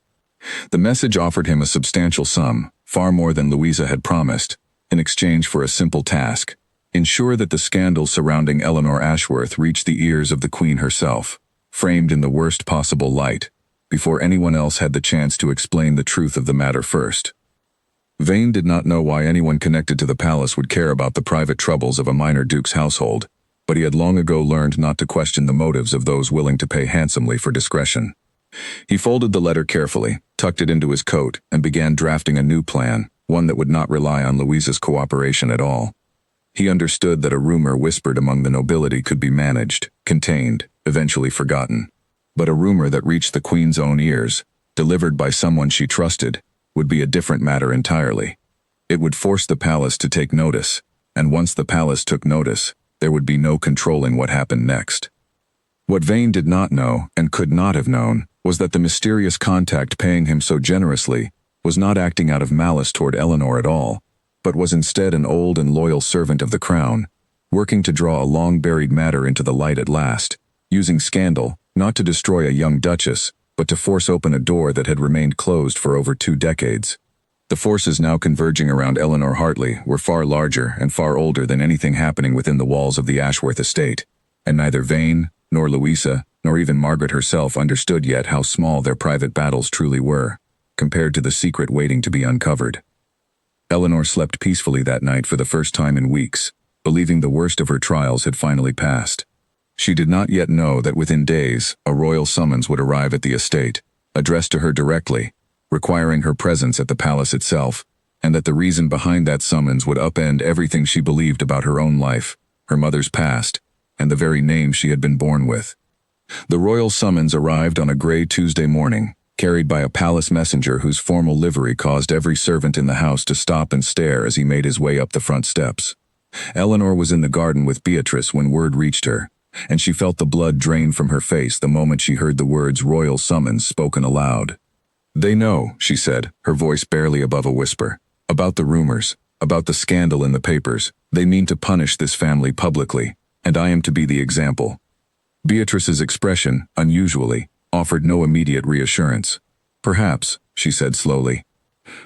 The message offered him a substantial sum, far more than Louisa had promised, in exchange for a simple task: ensure that the scandal surrounding Eleanor Ashworth reached the ears of the Queen herself, framed in the worst possible light, before anyone else had the chance to explain the truth of the matter first. Vane did not know why anyone connected to the palace would care about the private troubles of a minor duke's household, but he had long ago learned not to question the motives of those willing to pay handsomely for discretion. He folded the letter carefully, tucked it into his coat, and began drafting a new plan, one that would not rely on Louisa's cooperation at all. He understood that a rumor whispered among the nobility could be managed, contained, eventually forgotten. But a rumor that reached the Queen's own ears, delivered by someone she trusted, would be a different matter entirely. It would force the palace to take notice, and once the palace took notice, there would be no controlling what happened next. What Vane did not know, and could not have known, was that the mysterious contact paying him so generously was not acting out of malice toward Eleanor at all, but was instead an old and loyal servant of the crown, working to draw a long-buried matter into the light at last, using scandal, not to destroy a young duchess, but to force open a door that had remained closed for over 2 decades. The forces now converging around Eleanor Hartley were far larger and far older than anything happening within the walls of the Ashworth estate, and neither Vane, nor Louisa, nor even Margaret herself understood yet how small their private battles truly were, compared to the secret waiting to be uncovered. Eleanor slept peacefully that night for the first time in weeks, believing the worst of her trials had finally passed. She did not yet know that within days a royal summons would arrive at the estate, addressed to her directly, requiring her presence at the palace itself, and that the reason behind that summons would upend everything she believed about her own life, her mother's past, and the very name she had been born with. The royal summons arrived on a gray Tuesday morning, carried by a palace messenger whose formal livery caused every servant in the house to stop and stare as he made his way up the front steps. Eleanor was in the garden with Beatrice when word reached her, and she felt the blood drain from her face the moment she heard the words "royal summons" spoken aloud. "They know," she said, her voice barely above a whisper, "about the rumors, about the scandal in the papers. They mean to punish this family publicly, and I am to be the example." Beatrice's expression, unusually, offered no immediate reassurance. "Perhaps," she said slowly.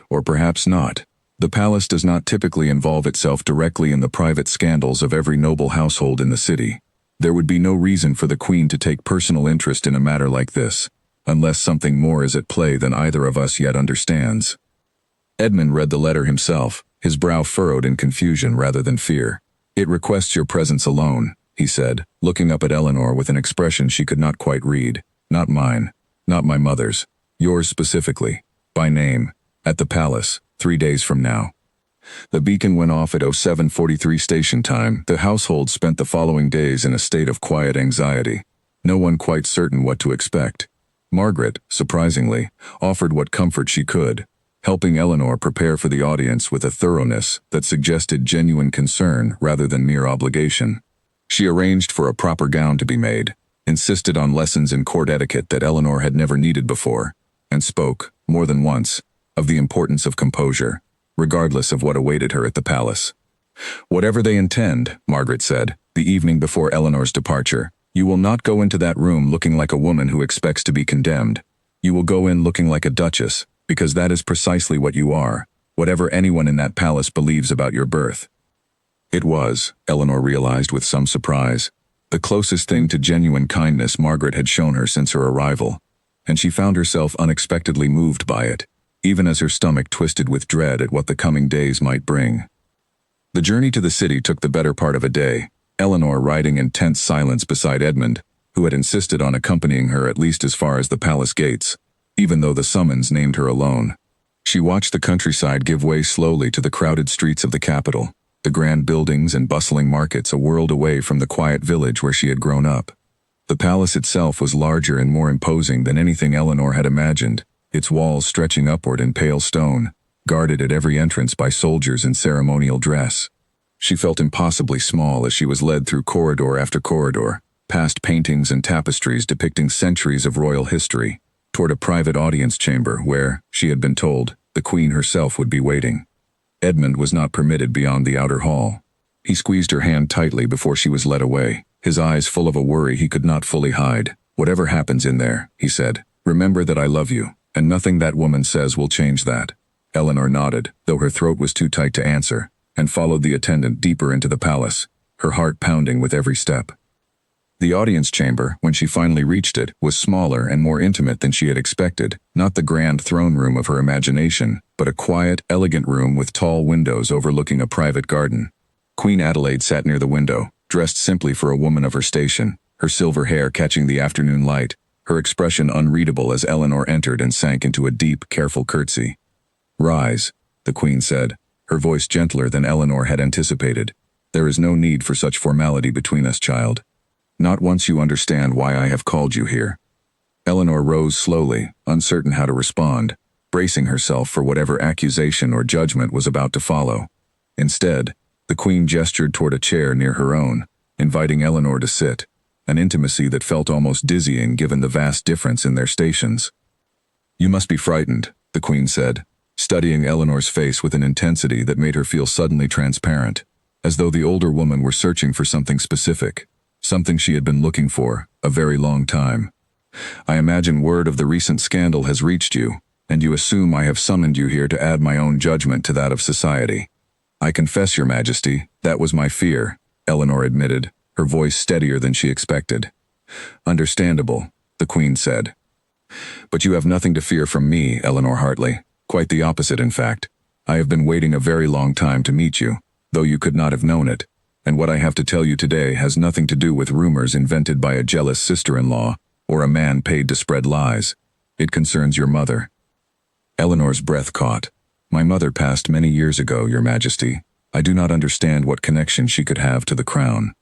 "Or perhaps not. The palace does not typically involve itself directly in the private scandals of every noble household in the city. There would be no reason for the Queen to take personal interest in a matter like this, unless something more is at play than either of us yet understands." Edmund read the letter himself, his brow furrowed in confusion rather than fear. "It requests your presence alone," he said, looking up at Eleanor with an expression she could not quite read. "Not mine. Not my mother's. Yours specifically. By name. At the palace, 3 days from now." The beacon went off at 07:43 station time. The household spent the following days in a state of quiet anxiety, no one quite certain what to expect. Margaret, surprisingly, offered what comfort she could, helping Eleanor prepare for the audience with a thoroughness that suggested genuine concern rather than mere obligation. She arranged for a proper gown to be made, insisted on lessons in court etiquette that Eleanor had never needed before, and spoke, more than once, of the importance of composure, regardless of what awaited her at the palace. "Whatever they intend," Margaret said, the evening before Eleanor's departure, "you will not go into that room looking like a woman who expects to be condemned. You will go in looking like a duchess, because that is precisely what you are, whatever anyone in that palace believes about your birth." It was, Eleanor realized with some surprise, the closest thing to genuine kindness Margaret had shown her since her arrival, and she found herself unexpectedly moved by it, even as her stomach twisted with dread at what the coming days might bring. The journey to the city took the better part of a day, Eleanor riding in tense silence beside Edmund, who had insisted on accompanying her at least as far as the palace gates, even though the summons named her alone. She watched the countryside give way slowly to the crowded streets of the capital, the grand buildings and bustling markets a world away from the quiet village where she had grown up. The palace itself was larger and more imposing than anything Eleanor had imagined, its walls stretching upward in pale stone, guarded at every entrance by soldiers in ceremonial dress. She felt impossibly small as she was led through corridor after corridor, past paintings and tapestries depicting centuries of royal history, toward a private audience chamber where, she had been told, the Queen herself would be waiting. Edmund was not permitted beyond the outer hall. He squeezed her hand tightly before she was led away, his eyes full of a worry he could not fully hide. "Whatever happens in there," he said, "remember that I love you, and nothing that woman says will change that." Eleanor nodded, though her throat was too tight to answer, and followed the attendant deeper into the palace, her heart pounding with every step. The audience chamber, when she finally reached it, was smaller and more intimate than she had expected, not the grand throne room of her imagination, but a quiet, elegant room with tall windows overlooking a private garden. Queen Adelaide sat near the window, dressed simply for a woman of her station, her silver hair catching the afternoon light, her expression unreadable as Eleanor entered and sank into a deep, careful curtsy. "Rise," the Queen said, her voice gentler than Eleanor had anticipated. "There is no need for such formality between us, child. Not once you understand why I have called you here." Eleanor rose slowly, uncertain how to respond, bracing herself for whatever accusation or judgment was about to follow. Instead, the Queen gestured toward a chair near her own, inviting Eleanor to sit, an intimacy that felt almost dizzying given the vast difference in their stations. "You must be frightened," the Queen said, studying Eleanor's face with an intensity that made her feel suddenly transparent, as though the older woman were searching for something specific, something she had been looking for a very long time. "I imagine word of the recent scandal has reached you, and you assume I have summoned you here to add my own judgment to that of society." "I confess, Your Majesty, that was my fear," Eleanor admitted, her voice steadier than she expected. "Understandable," the Queen said. "But you have nothing to fear from me, Eleanor Hartley. Quite the opposite, in fact. I have been waiting a very long time to meet you, though you could not have known it, and what I have to tell you today has nothing to do with rumors invented by a jealous sister-in-law or a man paid to spread lies. It concerns your mother." Eleanor's breath caught. "My mother passed many years ago, Your Majesty. I do not understand what connection she could have to the crown."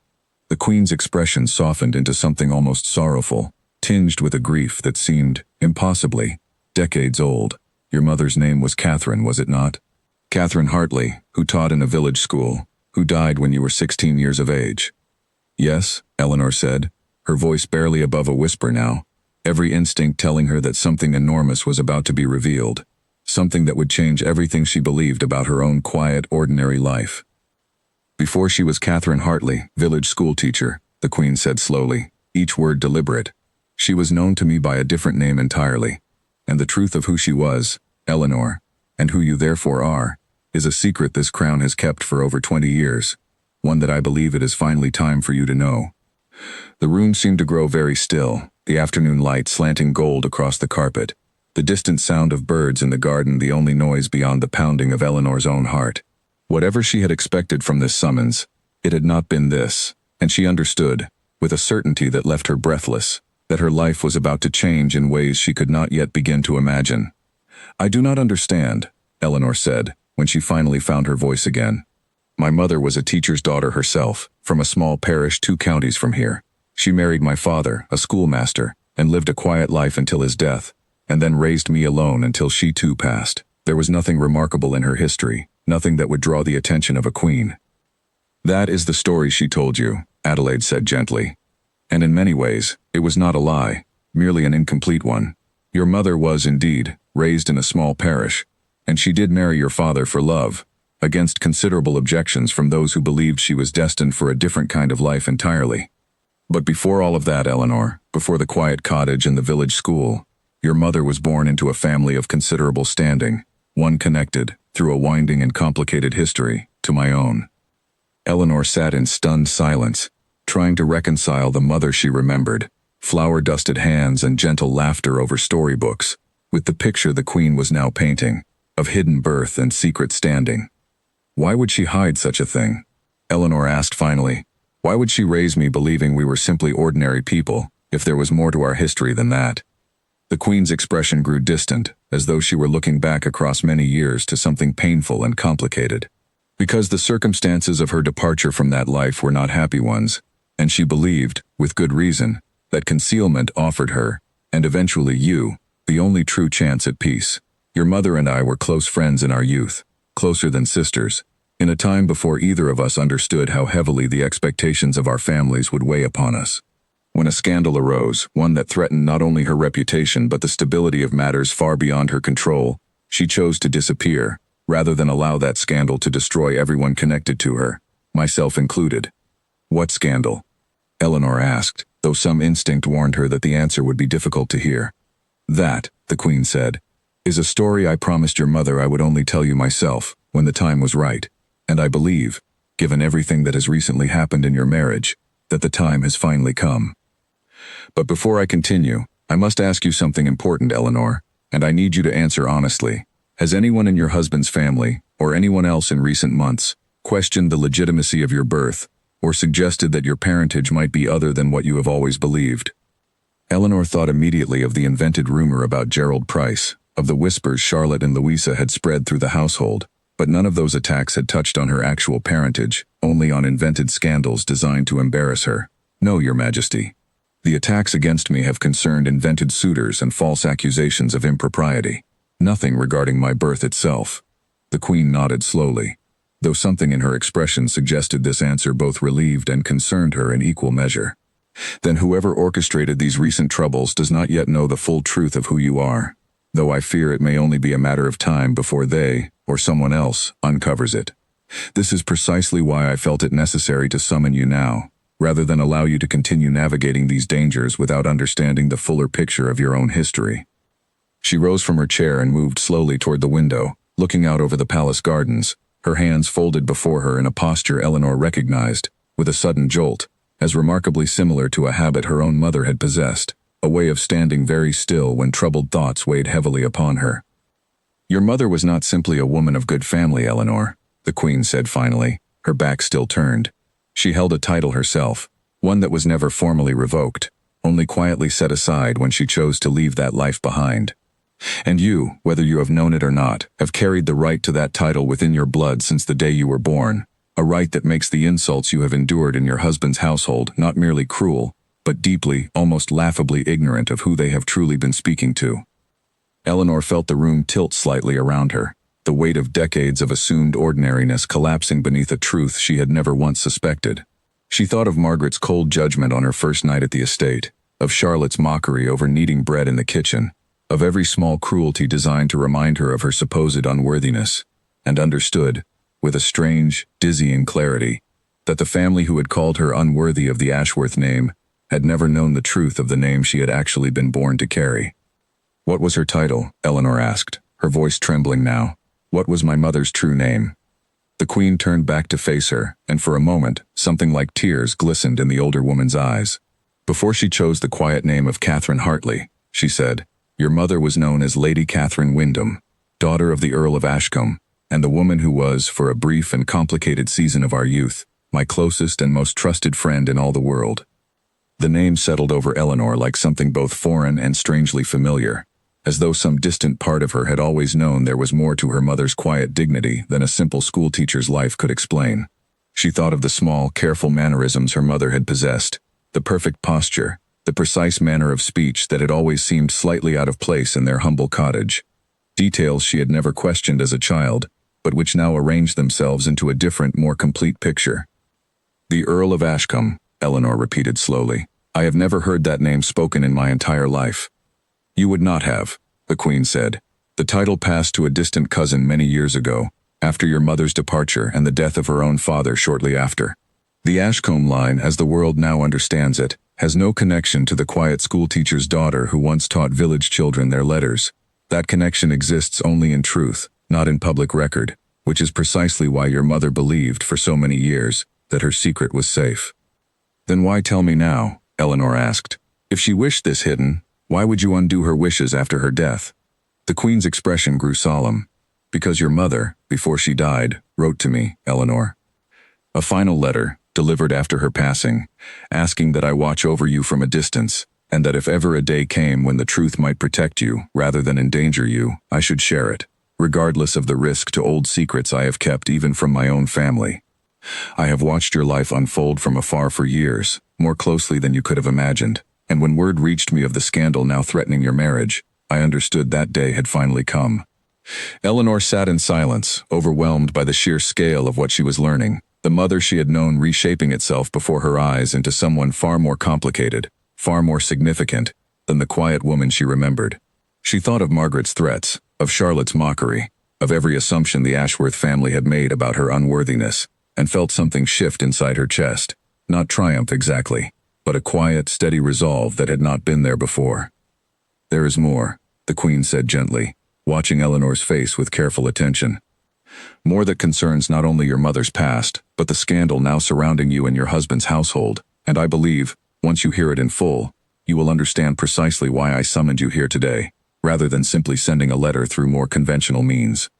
The Queen's expression softened into something almost sorrowful, tinged with a grief that seemed, impossibly, decades old. "Your mother's name was Catherine, was it not? Catherine Hartley, who taught in a village school, who died when you were 16 years of age." "Yes," Eleanor said, her voice barely above a whisper now, every instinct telling her that something enormous was about to be revealed, something that would change everything she believed about her own quiet, ordinary life. "Before she was Catherine Hartley, village schoolteacher," the Queen said slowly, each word deliberate, "she was known to me by a different name entirely. And the truth of who she was, Eleanor, and who you therefore are, is a secret this crown has kept for over 20 years, one that I believe it is finally time for you to know." The room seemed to grow very still, the afternoon light slanting gold across the carpet, the distant sound of birds in the garden the only noise beyond the pounding of Eleanor's own heart. Whatever she had expected from this summons, it had not been this, and she understood, with a certainty that left her breathless, that her life was about to change in ways she could not yet begin to imagine. "I do not understand," Eleanor said, when she finally found her voice again. "My mother was a teacher's daughter herself, from a small parish 2 counties from here. She married my father, a schoolmaster, and lived a quiet life until his death, and then raised me alone until she too passed. There was nothing remarkable in her history, nothing that would draw the attention of a queen." "That is the story she told you," Adelaide said gently. "And in many ways, it was not a lie, merely an incomplete one. Your mother was, indeed, raised in a small parish, and she did marry your father for love, against considerable objections from those who believed she was destined for a different kind of life entirely. But before all of that, Eleanor, before the quiet cottage and the village school, your mother was born into a family of considerable standing, one connected, through a winding and complicated history, to my own." Eleanor sat in stunned silence, trying to reconcile the mother she remembered, flower-dusted hands and gentle laughter over storybooks, with the picture the queen was now painting, of hidden birth and secret standing. "Why would she hide such a thing?" Eleanor asked finally. "Why would she raise me believing we were simply ordinary people, if there was more to our history than that?" The queen's expression grew distant, as though she were looking back across many years to something painful and complicated. Because the circumstances of her departure from that life were not happy ones, and she believed, with good reason, that concealment offered her, and eventually you, the only true chance at peace. Your mother and I were close friends in our youth, closer than sisters, in a time before either of us understood how heavily the expectations of our families would weigh upon us. When a scandal arose, one that threatened not only her reputation but the stability of matters far beyond her control, she chose to disappear, rather than allow that scandal to destroy everyone connected to her, myself included. "What scandal?" Eleanor asked, though some instinct warned her that the answer would be difficult to hear. "That," the queen said, "is a story I promised your mother I would only tell you myself, when the time was right, and I believe, given everything that has recently happened in your marriage, that the time has finally come. But before I continue, I must ask you something important, Eleanor, and I need you to answer honestly. Has anyone in your husband's family, or anyone else in recent months, questioned the legitimacy of your birth, or suggested that your parentage might be other than what you have always believed?" Eleanor thought immediately of the invented rumor about Gerald Price, of the whispers Charlotte and Louisa had spread through the household, but none of those attacks had touched on her actual parentage, only on invented scandals designed to embarrass her. "No, Your Majesty. The attacks against me have concerned invented suitors and false accusations of impropriety. Nothing regarding my birth itself." The queen nodded slowly, though something in her expression suggested this answer both relieved and concerned her in equal measure. "Then whoever orchestrated these recent troubles does not yet know the full truth of who you are, though I fear it may only be a matter of time before they, or someone else, uncovers it. This is precisely why I felt it necessary to summon you now, rather than allow you to continue navigating these dangers without understanding the fuller picture of your own history." She rose from her chair and moved slowly toward the window, looking out over the palace gardens, her hands folded before her in a posture Eleanor recognized, with a sudden jolt, as remarkably similar to a habit her own mother had possessed, a way of standing very still when troubled thoughts weighed heavily upon her. "Your mother was not simply a woman of good family, Eleanor," the queen said finally, her back still turned. "She held a title herself, one that was never formally revoked, only quietly set aside when she chose to leave that life behind. And you, whether you have known it or not, have carried the right to that title within your blood since the day you were born, a right that makes the insults you have endured in your husband's household not merely cruel, but deeply, almost laughably ignorant of who they have truly been speaking to." Eleanor felt the room tilt slightly around her, the weight of decades of assumed ordinariness collapsing beneath a truth she had never once suspected. She thought of Margaret's cold judgment on her first night at the estate, of Charlotte's mockery over kneading bread in the kitchen, of every small cruelty designed to remind her of her supposed unworthiness, and understood, with a strange, dizzying clarity, that the family who had called her unworthy of the Ashworth name had never known the truth of the name she had actually been born to carry. "What was her title?" Eleanor asked, her voice trembling now. "What was my mother's true name?" The queen turned back to face her, and for a moment, something like tears glistened in the older woman's eyes. "Before she chose the quiet name of Catherine Hartley," she said, Your mother was known as Lady Catherine Wyndham, daughter of the Earl of Ashcombe, and the woman who was, for a brief and complicated season of our youth, my closest and most trusted friend in all the world. The name settled over Eleanor like something both foreign and strangely familiar, as though some distant part of her had always known there was more to her mother's quiet dignity than a simple schoolteacher's life could explain. She thought of the small, careful mannerisms her mother had possessed, the perfect posture, the precise manner of speech that had always seemed slightly out of place in their humble cottage. Details she had never questioned as a child, but which now arranged themselves into a different, more complete picture. The Earl of Ashcombe, Eleanor repeated slowly. I have never heard that name spoken in my entire life. You would not have, the Queen said. The title passed to a distant cousin many years ago, after your mother's departure and the death of her own father shortly after. The Ashcombe line, as the world now understands it, has no connection to the quiet schoolteacher's daughter who once taught village children their letters. That connection exists only in truth, not in public record, which is precisely why your mother believed, for so many years, that her secret was safe. Then why tell me now? Eleanor asked. If she wished this hidden, why would you undo her wishes after her death? The Queen's expression grew solemn. Because your mother, before she died, wrote to me, Eleanor. A final letter, delivered after her passing, asking that I watch over you from a distance, and that if ever a day came when the truth might protect you, rather than endanger you, I should share it, regardless of the risk to old secrets I have kept even from my own family. I have watched your life unfold from afar for years, more closely than you could have imagined, and when word reached me of the scandal now threatening your marriage, I understood that day had finally come. Eleanor sat in silence, overwhelmed by the sheer scale of what she was learning, the mother she had known reshaping itself before her eyes into someone far more complicated, far more significant, than the quiet woman she remembered. She thought of Margaret's threats, of Charlotte's mockery, of every assumption the Ashworth family had made about her unworthiness, and felt something shift inside her chest. Not triumph exactly, but a quiet, steady resolve that had not been there before. There is more, the Queen said gently, watching Eleanor's face with careful attention. More that concerns not only your mother's past, but the scandal now surrounding you and your husband's household, and I believe, once you hear it in full, you will understand precisely why I summoned you here today, rather than simply sending a letter through more conventional means.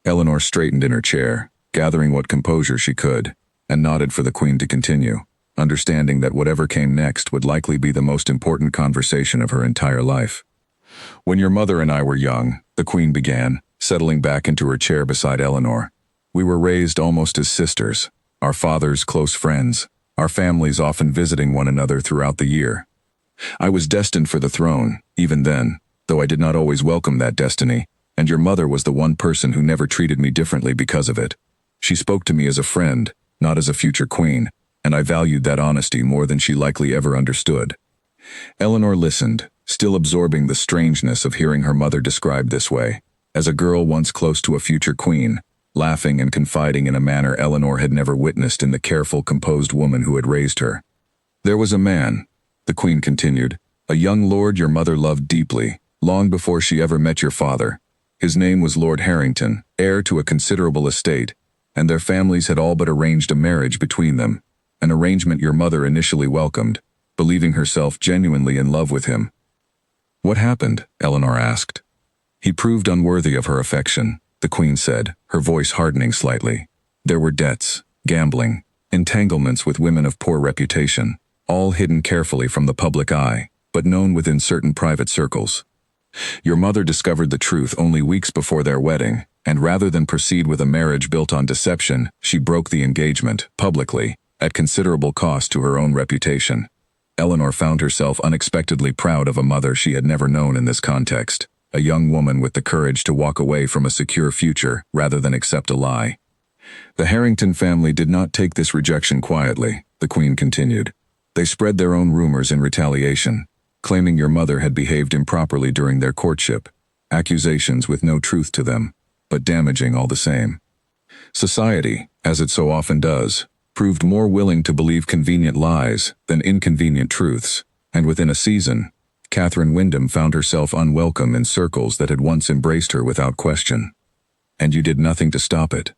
Eleanor straightened in her chair, gathering what composure she could, and nodded for the Queen to continue, understanding that whatever came next would likely be the most important conversation of her entire life. When your mother and I were young, the Queen began, settling back into her chair beside Eleanor, we were raised almost as sisters, our fathers close friends, our families often visiting one another throughout the year. I was destined for the throne, even then, though I did not always welcome that destiny, and your mother was the one person who never treated me differently because of it. She spoke to me as a friend, not as a future queen, and I valued that honesty more than she likely ever understood. Eleanor listened, still absorbing the strangeness of hearing her mother described this way, as a girl once close to a future queen, laughing and confiding in a manner Eleanor had never witnessed in the careful, composed woman who had raised her. There was a man, the Queen continued, a young lord your mother loved deeply, long before she ever met your father. His name was Lord Harrington, heir to a considerable estate, and their families had all but arranged a marriage between them, an arrangement your mother initially welcomed, believing herself genuinely in love with him. What happened? Eleanor asked. He proved unworthy of her affection, the Queen said, her voice hardening slightly. There were debts, gambling, entanglements with women of poor reputation, all hidden carefully from the public eye, but known within certain private circles. Your mother discovered the truth only weeks before their wedding, and rather than proceed with a marriage built on deception, she broke the engagement, publicly, at considerable cost to her own reputation. Eleanor found herself unexpectedly proud of a mother she had never known in this context, a young woman with the courage to walk away from a secure future rather than accept a lie. The Harrington family did not take this rejection quietly, the Queen continued. They spread their own rumors in retaliation, claiming your mother had behaved improperly during their courtship, accusations with no truth to them, but damaging all the same. Society, as it so often does, proved more willing to believe convenient lies than inconvenient truths, and within a season, Catherine Wyndham found herself unwelcome in circles that had once embraced her without question. And you did nothing to stop it?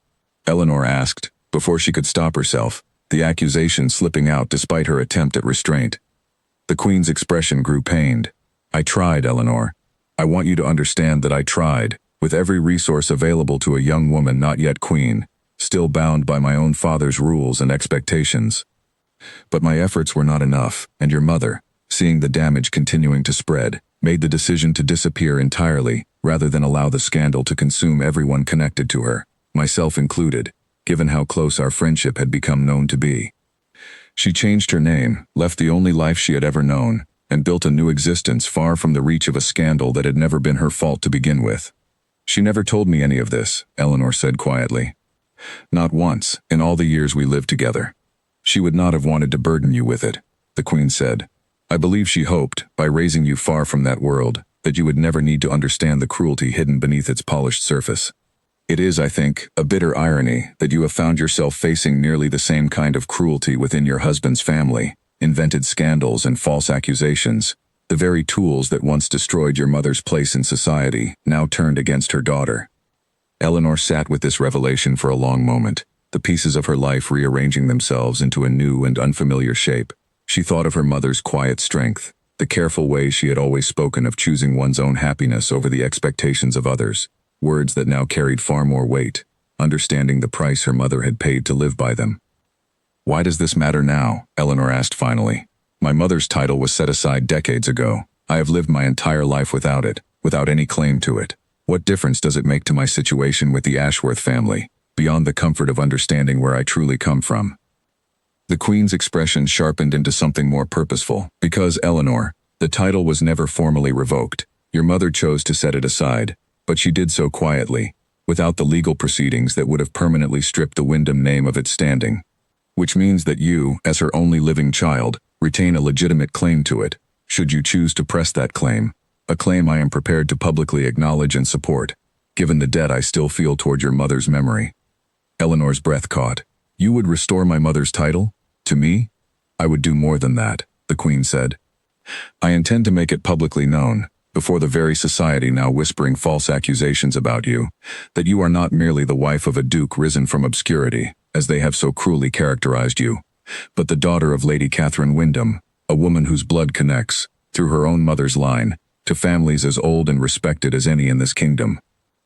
Eleanor asked, before she could stop herself, the accusation slipping out despite her attempt at restraint. The Queen's expression grew pained. I tried, Eleanor. I want you to understand that I tried, with every resource available to a young woman not yet queen, still bound by my own father's rules and expectations. But my efforts were not enough, and your mother, seeing the damage continuing to spread, made the decision to disappear entirely, rather than allow the scandal to consume everyone connected to her, myself included, given how close our friendship had become known to be. She changed her name, left the only life she had ever known, and built a new existence far from the reach of a scandal that had never been her fault to begin with. She never told me any of this, Eleanor said quietly. Not once, in all the years we lived together. She would not have wanted to burden you with it, the Queen said. I believe she hoped, by raising you far from that world, that you would never need to understand the cruelty hidden beneath its polished surface. It is, I think, a bitter irony that you have found yourself facing nearly the same kind of cruelty within your husband's family, invented scandals and false accusations, the very tools that once destroyed your mother's place in society, now turned against her daughter. Eleanor sat with this revelation for a long moment, the pieces of her life rearranging themselves into a new and unfamiliar shape. She thought of her mother's quiet strength, the careful way she had always spoken of choosing one's own happiness over the expectations of others, words that now carried far more weight, understanding the price her mother had paid to live by them. Why does this matter now? Eleanor asked finally. My mother's title was set aside decades ago. I have lived my entire life without it, without any claim to it. What difference does it make to my situation with the Ashworth family, beyond the comfort of understanding where I truly come from? The Queen's expression sharpened into something more purposeful. Because, Eleanor, the title was never formally revoked. Your mother chose to set it aside, but she did so quietly, without the legal proceedings that would have permanently stripped the Wyndham name of its standing. Which means that you, as her only living child, retain a legitimate claim to it, should you choose to press that claim, a claim I am prepared to publicly acknowledge and support, given the debt I still feel toward your mother's memory. Eleanor's breath caught. You would restore my mother's title? To me? I would do more than that, the Queen said. I intend to make it publicly known, before the very society now whispering false accusations about you, that you are not merely the wife of a duke risen from obscurity, as they have so cruelly characterized you, but the daughter of Lady Catherine Wyndham, a woman whose blood connects, through her own mother's line, to families as old and respected as any in this kingdom.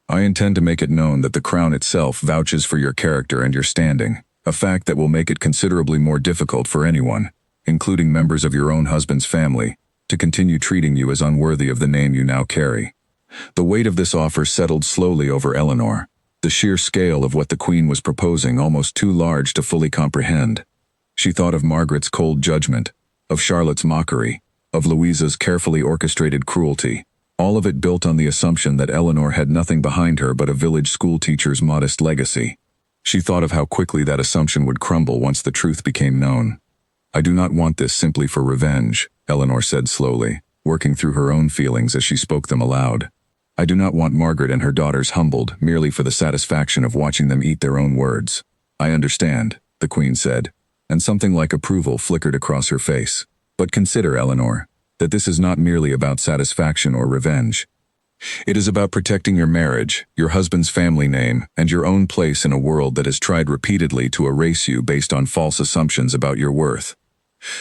I intend to make it known that the crown itself vouches for your character and your standing, a fact that will make it considerably more difficult for anyone, including members of your own husband's family, to continue treating you as unworthy of the name you now carry. The weight of this offer settled slowly over Eleanor, the sheer scale of what the Queen was proposing almost too large to fully comprehend. She thought of Margaret's cold judgment, of Charlotte's mockery, of Louisa's carefully orchestrated cruelty, all of it built on the assumption that Eleanor had nothing behind her but a village schoolteacher's modest legacy. She thought of how quickly that assumption would crumble once the truth became known. I do not want this simply for revenge, Eleanor said slowly, working through her own feelings as she spoke them aloud. I do not want Margaret and her daughters humbled merely for the satisfaction of watching them eat their own words. I understand, the Queen said, and something like approval flickered across her face. But consider, Eleanor, that this is not merely about satisfaction or revenge. It is about protecting your marriage, your husband's family name, and your own place in a world that has tried repeatedly to erase you based on false assumptions about your worth.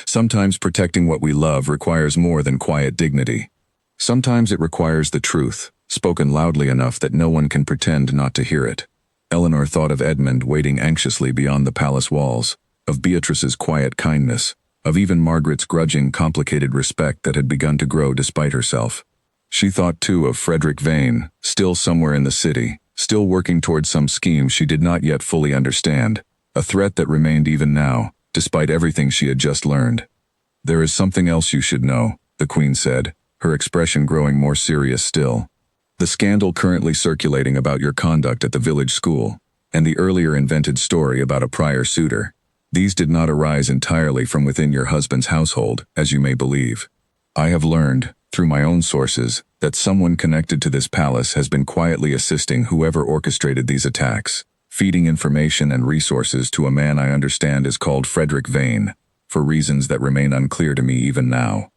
Sometimes protecting what we love requires more than quiet dignity. Sometimes it requires the truth, spoken loudly enough that no one can pretend not to hear it. Eleanor thought of Edmund waiting anxiously beyond the palace walls, of Beatrice's quiet kindness, of even Margaret's grudging, complicated respect that had begun to grow despite herself. She thought too of Frederick Vane, still somewhere in the city, still working towards some scheme she did not yet fully understand, a threat that remained even now, despite everything she had just learned. There is something else you should know, the Queen said, her expression growing more serious still. The scandal currently circulating about your conduct at the village school, and the earlier invented story about a prior suitor, these did not arise entirely from within your husband's household, as you may believe. I have learned, through my own sources, that someone connected to this palace has been quietly assisting whoever orchestrated these attacks, feeding information and resources to a man I understand is called Frederick Vane, for reasons that remain unclear to me even now.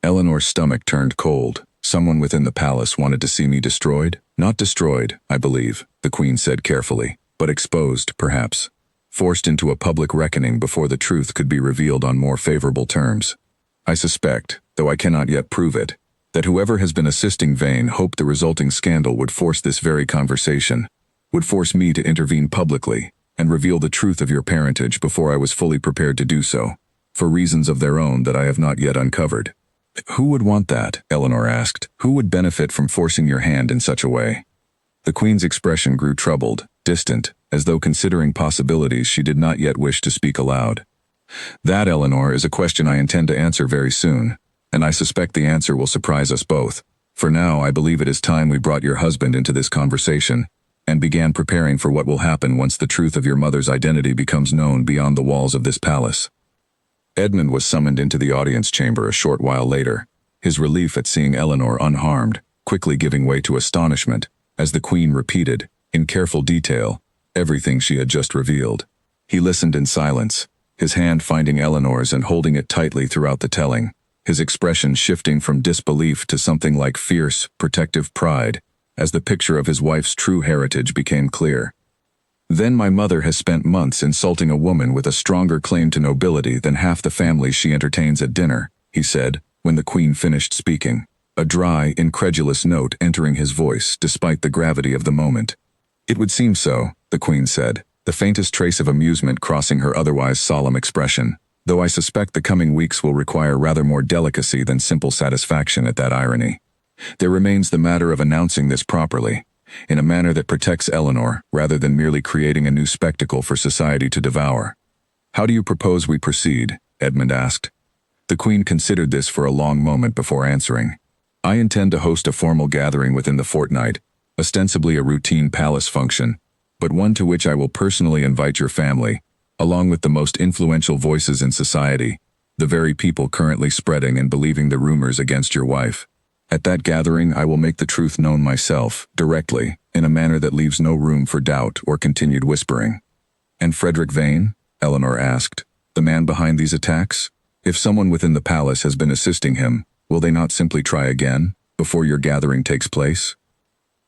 Eleanor's stomach turned cold. Someone within the palace wanted to see me destroyed? Not destroyed, I believe, the Queen said carefully, but exposed, perhaps. Forced into a public reckoning before the truth could be revealed on more favorable terms. I suspect, though I cannot yet prove it, that whoever has been assisting Vane hoped the resulting scandal would force this very conversation, would force me to intervene publicly and reveal the truth of your parentage before I was fully prepared to do so, for reasons of their own that I have not yet uncovered. Who would want that? Eleanor asked. Who would benefit from forcing your hand in such a way? The Queen's expression grew troubled, distant, as though considering possibilities she did not yet wish to speak aloud. That, Eleanor, is a question I intend to answer very soon, and I suspect the answer will surprise us both. For now, I believe it is time we brought your husband into this conversation and began preparing for what will happen once the truth of your mother's identity becomes known beyond the walls of this palace. Edmund was summoned into the audience chamber a short while later, his relief at seeing Eleanor unharmed quickly giving way to astonishment as the Queen repeated, in careful detail, everything she had just revealed. He listened in silence, his hand finding Eleanor's and holding it tightly throughout the telling, his expression shifting from disbelief to something like fierce, protective pride, as the picture of his wife's true heritage became clear. Then my mother has spent months insulting a woman with a stronger claim to nobility than half the families she entertains at dinner, he said, when the Queen finished speaking, a dry, incredulous note entering his voice despite the gravity of the moment. It would seem so, the Queen said, the faintest trace of amusement crossing her otherwise solemn expression, though I suspect the coming weeks will require rather more delicacy than simple satisfaction at that irony. There remains the matter of announcing this properly, in a manner that protects Eleanor rather than merely creating a new spectacle for society to devour. How do you propose we proceed? Edmund asked. The Queen considered this for a long moment before answering. I intend to host a formal gathering within the fortnight, ostensibly a routine palace function, but one to which I will personally invite your family, along with the most influential voices in society, the very people currently spreading and believing the rumors against your wife. At that gathering, I will make the truth known myself, directly, in a manner that leaves no room for doubt or continued whispering. And Frederick Vane? Eleanor asked. The man behind these attacks? If someone within the palace has been assisting him, will they not simply try again, before your gathering takes place?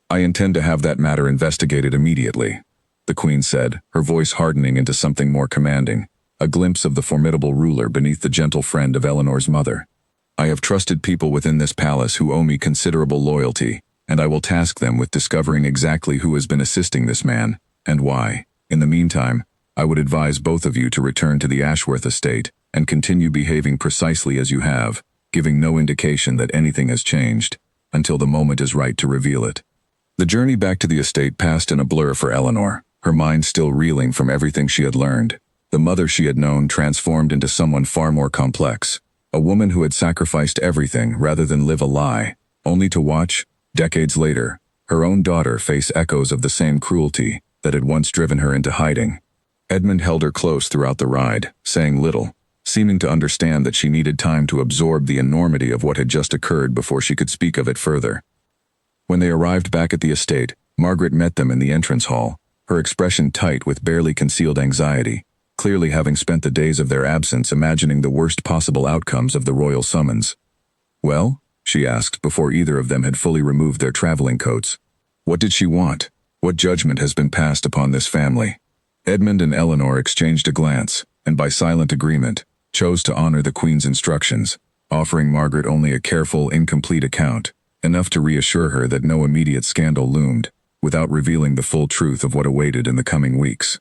I intend to have that matter investigated immediately, the Queen said, her voice hardening into something more commanding, a glimpse of the formidable ruler beneath the gentle friend of Eleanor's mother. I have trusted people within this palace who owe me considerable loyalty, and I will task them with discovering exactly who has been assisting this man, and why. In the meantime, I would advise both of you to return to the Ashworth estate and continue behaving precisely as you have, giving no indication that anything has changed, until the moment is right to reveal it. The journey back to the estate passed in a blur for Eleanor, her mind still reeling from everything she had learned. The mother she had known transformed into someone far more complex, a woman who had sacrificed everything rather than live a lie, only to watch, decades later, her own daughter face echoes of the same cruelty that had once driven her into hiding. Edmund held her close throughout the ride, saying little, seeming to understand that she needed time to absorb the enormity of what had just occurred before she could speak of it further. When they arrived back at the estate, Margaret met them in the entrance hall, her expression tight with barely concealed anxiety, clearly having spent the days of their absence imagining the worst possible outcomes of the royal summons. Well? She asked before either of them had fully removed their traveling coats. What did she want? What judgment has been passed upon this family? Edmund and Eleanor exchanged a glance, and by silent agreement, chose to honor the Queen's instructions, offering Margaret only a careful, incomplete account, enough to reassure her that no immediate scandal loomed, without revealing the full truth of what awaited in the coming weeks.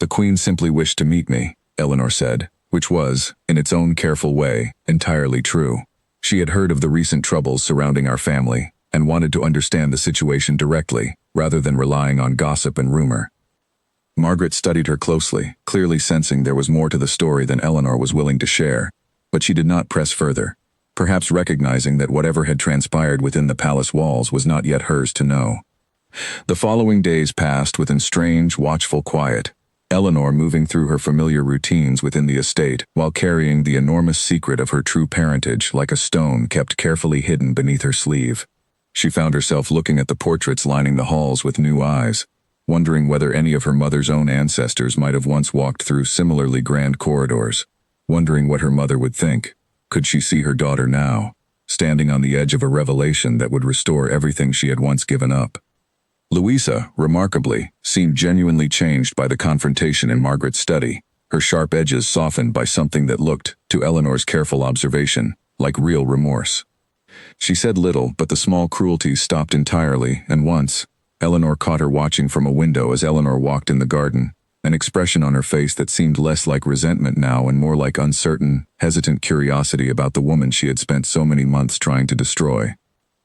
The Queen simply wished to meet me, Eleanor said, which was, in its own careful way, entirely true. She had heard of the recent troubles surrounding our family, and wanted to understand the situation directly, rather than relying on gossip and rumor. Margaret studied her closely, clearly sensing there was more to the story than Eleanor was willing to share, but she did not press further, perhaps recognizing that whatever had transpired within the palace walls was not yet hers to know. The following days passed within strange, watchful quiet, Eleanor moving through her familiar routines within the estate while carrying the enormous secret of her true parentage like a stone kept carefully hidden beneath her sleeve. She found herself looking at the portraits lining the halls with new eyes, wondering whether any of her mother's own ancestors might have once walked through similarly grand corridors, wondering what her mother would think. Could she see her daughter now, standing on the edge of a revelation that would restore everything she had once given up? Louisa, remarkably, seemed genuinely changed by the confrontation in Margaret's study, her sharp edges softened by something that looked, to Eleanor's careful observation, like real remorse. She said little, but the small cruelties stopped entirely, and once, Eleanor caught her watching from a window as Eleanor walked in the garden, an expression on her face that seemed less like resentment now and more like uncertain, hesitant curiosity about the woman she had spent so many months trying to destroy.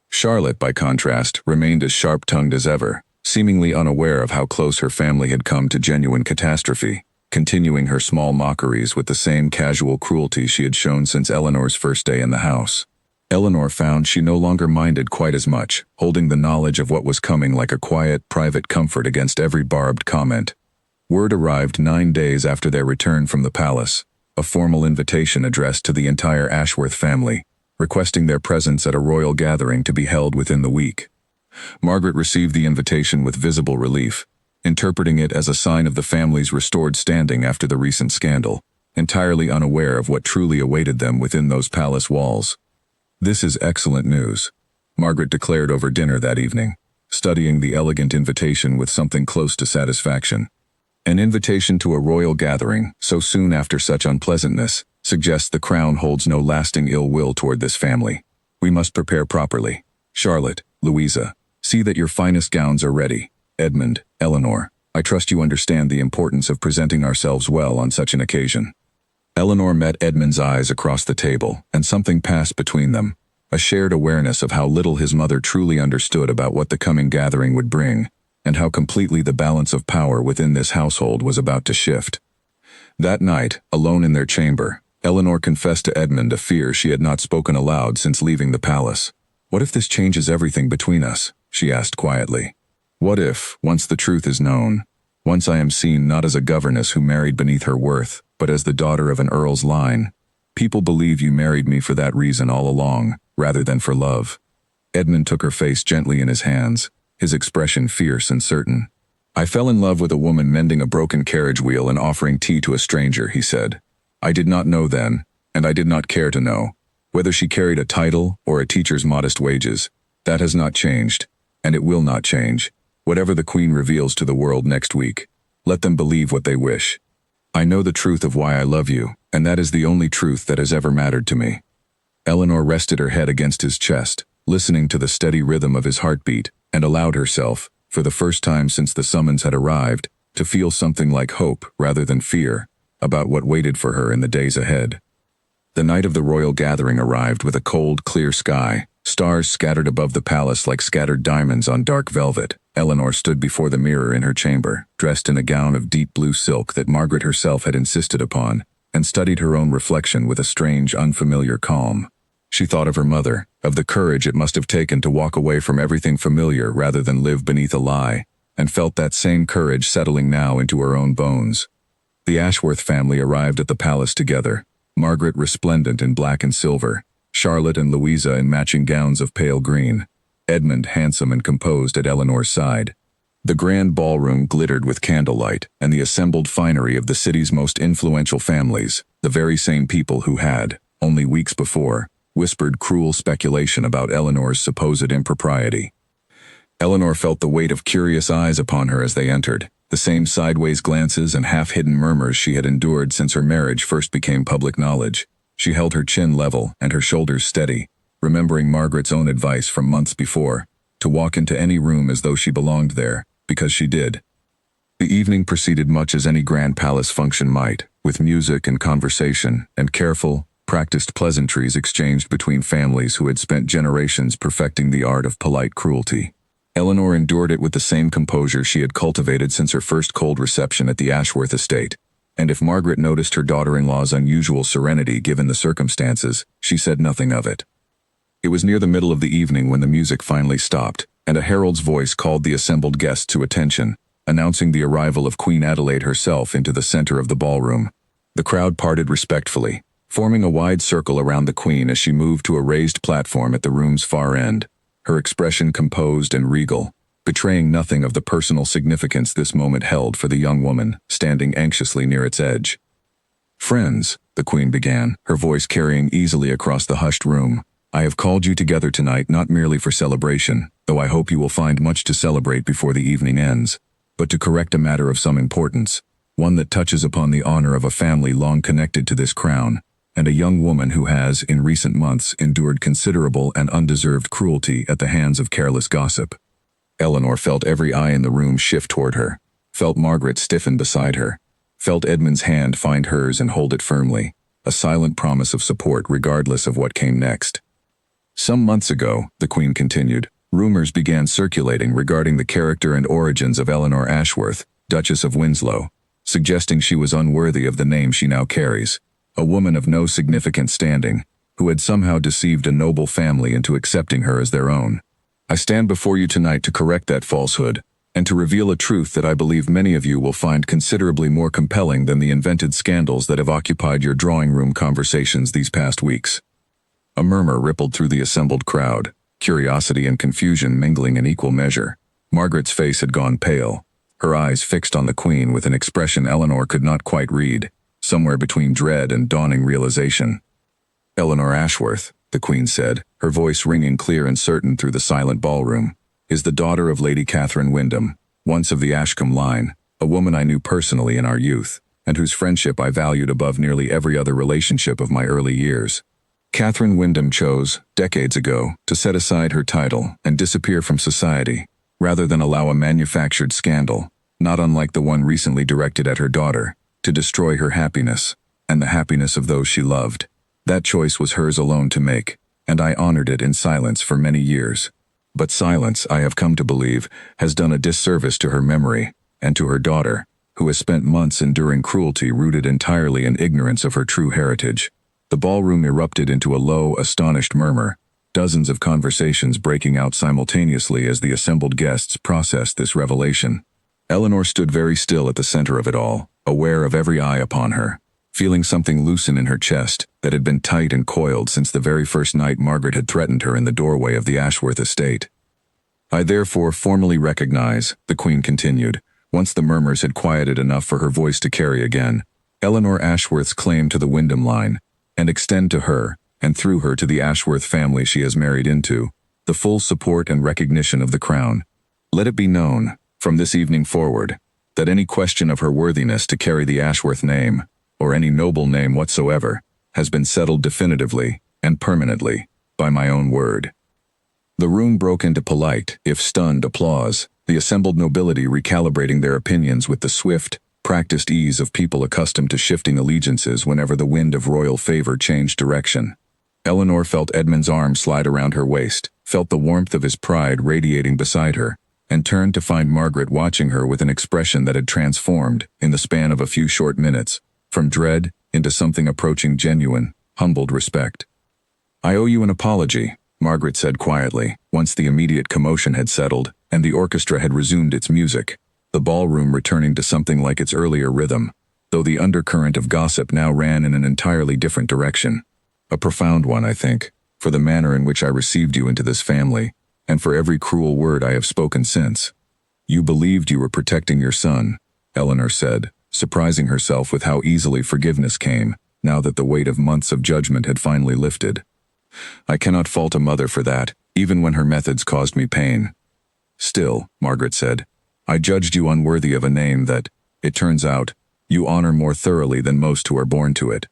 Charlotte, by contrast, remained as sharp-tongued as ever, seemingly unaware of how close her family had come to genuine catastrophe, continuing her small mockeries with the same casual cruelty she had shown since Eleanor's first day in the house. Eleanor found she no longer minded quite as much, holding the knowledge of what was coming like a quiet, private comfort against every barbed comment. Word arrived 9 days after their return from the palace, a formal invitation addressed to the entire Ashworth family, requesting their presence at a royal gathering to be held within the week. Margaret received the invitation with visible relief, interpreting it as a sign of the family's restored standing after the recent scandal, entirely unaware of what truly awaited them within those palace walls. "This is excellent news," Margaret declared over dinner that evening, studying the elegant invitation with something close to satisfaction. An invitation to a royal gathering, so soon after such unpleasantness, suggests the crown holds no lasting ill will toward this family. We must prepare properly. Charlotte, Louisa, see that your finest gowns are ready. Edmund, Eleanor, I trust you understand the importance of presenting ourselves well on such an occasion. Eleanor met Edmund's eyes across the table, and something passed between them, a shared awareness of how little his mother truly understood about what the coming gathering would bring, and how completely the balance of power within this household was about to shift. That night, alone in their chamber, Eleanor confessed to Edmund a fear she had not spoken aloud since leaving the palace. "What if this changes everything between us?" she asked quietly. "What if, once the truth is known, once I am seen not as a governess who married beneath her worth, but as the daughter of an earl's line, people believe you married me for that reason all along, rather than for love?" Edmund took her face gently in his hands, his expression fierce and certain. "I fell in love with a woman mending a broken carriage wheel and offering tea to a stranger," he said. "I did not know then, and I did not care to know, whether she carried a title or a teacher's modest wages. That has not changed, and it will not change. Whatever the Queen reveals to the world next week, let them believe what they wish. I know the truth of why I love you, and that is the only truth that has ever mattered to me." Eleanor rested her head against his chest, listening to the steady rhythm of his heartbeat, and allowed herself, for the first time since the summons had arrived, to feel something like hope rather than fear about what waited for her in the days ahead. The night of the royal gathering arrived with a cold, clear sky, stars scattered above the palace like scattered diamonds on dark velvet. Eleanor stood before the mirror in her chamber, dressed in a gown of deep blue silk that Margaret herself had insisted upon, and studied her own reflection with a strange, unfamiliar calm. She thought of her mother, of the courage it must have taken to walk away from everything familiar rather than live beneath a lie, and felt that same courage settling now into her own bones. The Ashworth family arrived at the palace together, Margaret resplendent in black and silver, Charlotte and Louisa in matching gowns of pale green, Edmund handsome and composed at Eleanor's side. The grand ballroom glittered with candlelight and the assembled finery of the city's most influential families, the very same people who had, only weeks before, whispered cruel speculation about Eleanor's supposed impropriety. Eleanor felt the weight of curious eyes upon her as they entered, the same sideways glances and half-hidden murmurs she had endured since her marriage first became public knowledge. She held her chin level and her shoulders steady, remembering Margaret's own advice from months before, to walk into any room as though she belonged there, because she did. The evening proceeded much as any grand palace function might, with music and conversation, and careful, practiced pleasantries exchanged between families who had spent generations perfecting the art of polite cruelty. Eleanor endured it with the same composure she had cultivated since her first cold reception at the Ashworth estate, and if Margaret noticed her daughter-in-law's unusual serenity given the circumstances, she said nothing of it. It was near the middle of the evening when the music finally stopped, and a herald's voice called the assembled guests to attention, announcing the arrival of Queen Adelaide herself into the center of the ballroom. The crowd parted respectfully, forming a wide circle around the Queen as she moved to a raised platform at the room's far end, her expression composed and regal, betraying nothing of the personal significance this moment held for the young woman, standing anxiously near its edge. "Friends," the Queen began, her voice carrying easily across the hushed room, "I have called you together tonight not merely for celebration, though I hope you will find much to celebrate before the evening ends, but to correct a matter of some importance, one that touches upon the honor of a family long connected to this crown, and a young woman who has, in recent months, endured considerable and undeserved cruelty at the hands of careless gossip. Eleanor felt every eye in the room shift toward her, felt Margaret stiffen beside her, felt Edmund's hand find hers and hold it firmly, a silent promise of support regardless of what came next. Some months ago, the Queen continued, rumors began circulating regarding the character and origins of Eleanor Ashworth, Duchess of Winslow, suggesting she was unworthy of the name she now carries, a woman of no significant standing, who had somehow deceived a noble family into accepting her as their own. I stand before you tonight to correct that falsehood, and to reveal a truth that I believe many of you will find considerably more compelling than the invented scandals that have occupied your drawing room conversations these past weeks. A murmur rippled through the assembled crowd, curiosity and confusion mingling in equal measure. Margaret's face had gone pale, her eyes fixed on the Queen with an expression Eleanor could not quite read, somewhere between dread and dawning realization. "Eleanor Ashworth," the Queen said, her voice ringing clear and certain through the silent ballroom, "is the daughter of Lady Catherine Wyndham, once of the Ashcombe line, a woman I knew personally in our youth, and whose friendship I valued above nearly every other relationship of my early years. Catherine Wyndham chose, decades ago, to set aside her title and disappear from society, rather than allow a manufactured scandal, not unlike the one recently directed at her daughter, to destroy her happiness, and the happiness of those she loved. That choice was hers alone to make, and I honored it in silence for many years. But silence, I have come to believe, has done a disservice to her memory, and to her daughter, who has spent months enduring cruelty rooted entirely in ignorance of her true heritage." The ballroom erupted into a low, astonished murmur, dozens of conversations breaking out simultaneously as the assembled guests processed this revelation. Eleanor stood very still at the center of it all, aware of every eye upon her, feeling something loosen in her chest that had been tight and coiled since the very first night Margaret had threatened her in the doorway of the Ashworth estate. "I therefore formally recognize," the Queen continued, once the murmurs had quieted enough for her voice to carry again, "Eleanor Ashworth's claim to the Wyndham line, and extend to her, and through her to the Ashworth family she has married into, the full support and recognition of the Crown. Let it be known, from this evening forward, that any question of her worthiness to carry the Ashworth name, or any noble name whatsoever, has been settled definitively, and permanently, by my own word." The room broke into polite, if stunned, applause, the assembled nobility recalibrating their opinions with the swift, practiced ease of people accustomed to shifting allegiances whenever the wind of royal favor changed direction. Eleanor felt Edmund's arm slide around her waist, felt the warmth of his pride radiating beside her, and turned to find Margaret watching her with an expression that had transformed, in the span of a few short minutes, from dread into something approaching genuine, humbled respect. "I owe you an apology," Margaret said quietly, once the immediate commotion had settled and the orchestra had resumed its music, the ballroom returning to something like its earlier rhythm, though the undercurrent of gossip now ran in an entirely different direction. "A profound one, I think, for the manner in which I received you into this family, and for every cruel word I have spoken since." "You believed you were protecting your son," Eleanor said, surprising herself with how easily forgiveness came, now that the weight of months of judgment had finally lifted. "I cannot fault a mother for that, even when her methods caused me pain." "Still," Margaret said, "I judged you unworthy of a name that, it turns out, you honor more thoroughly than most who are born to it.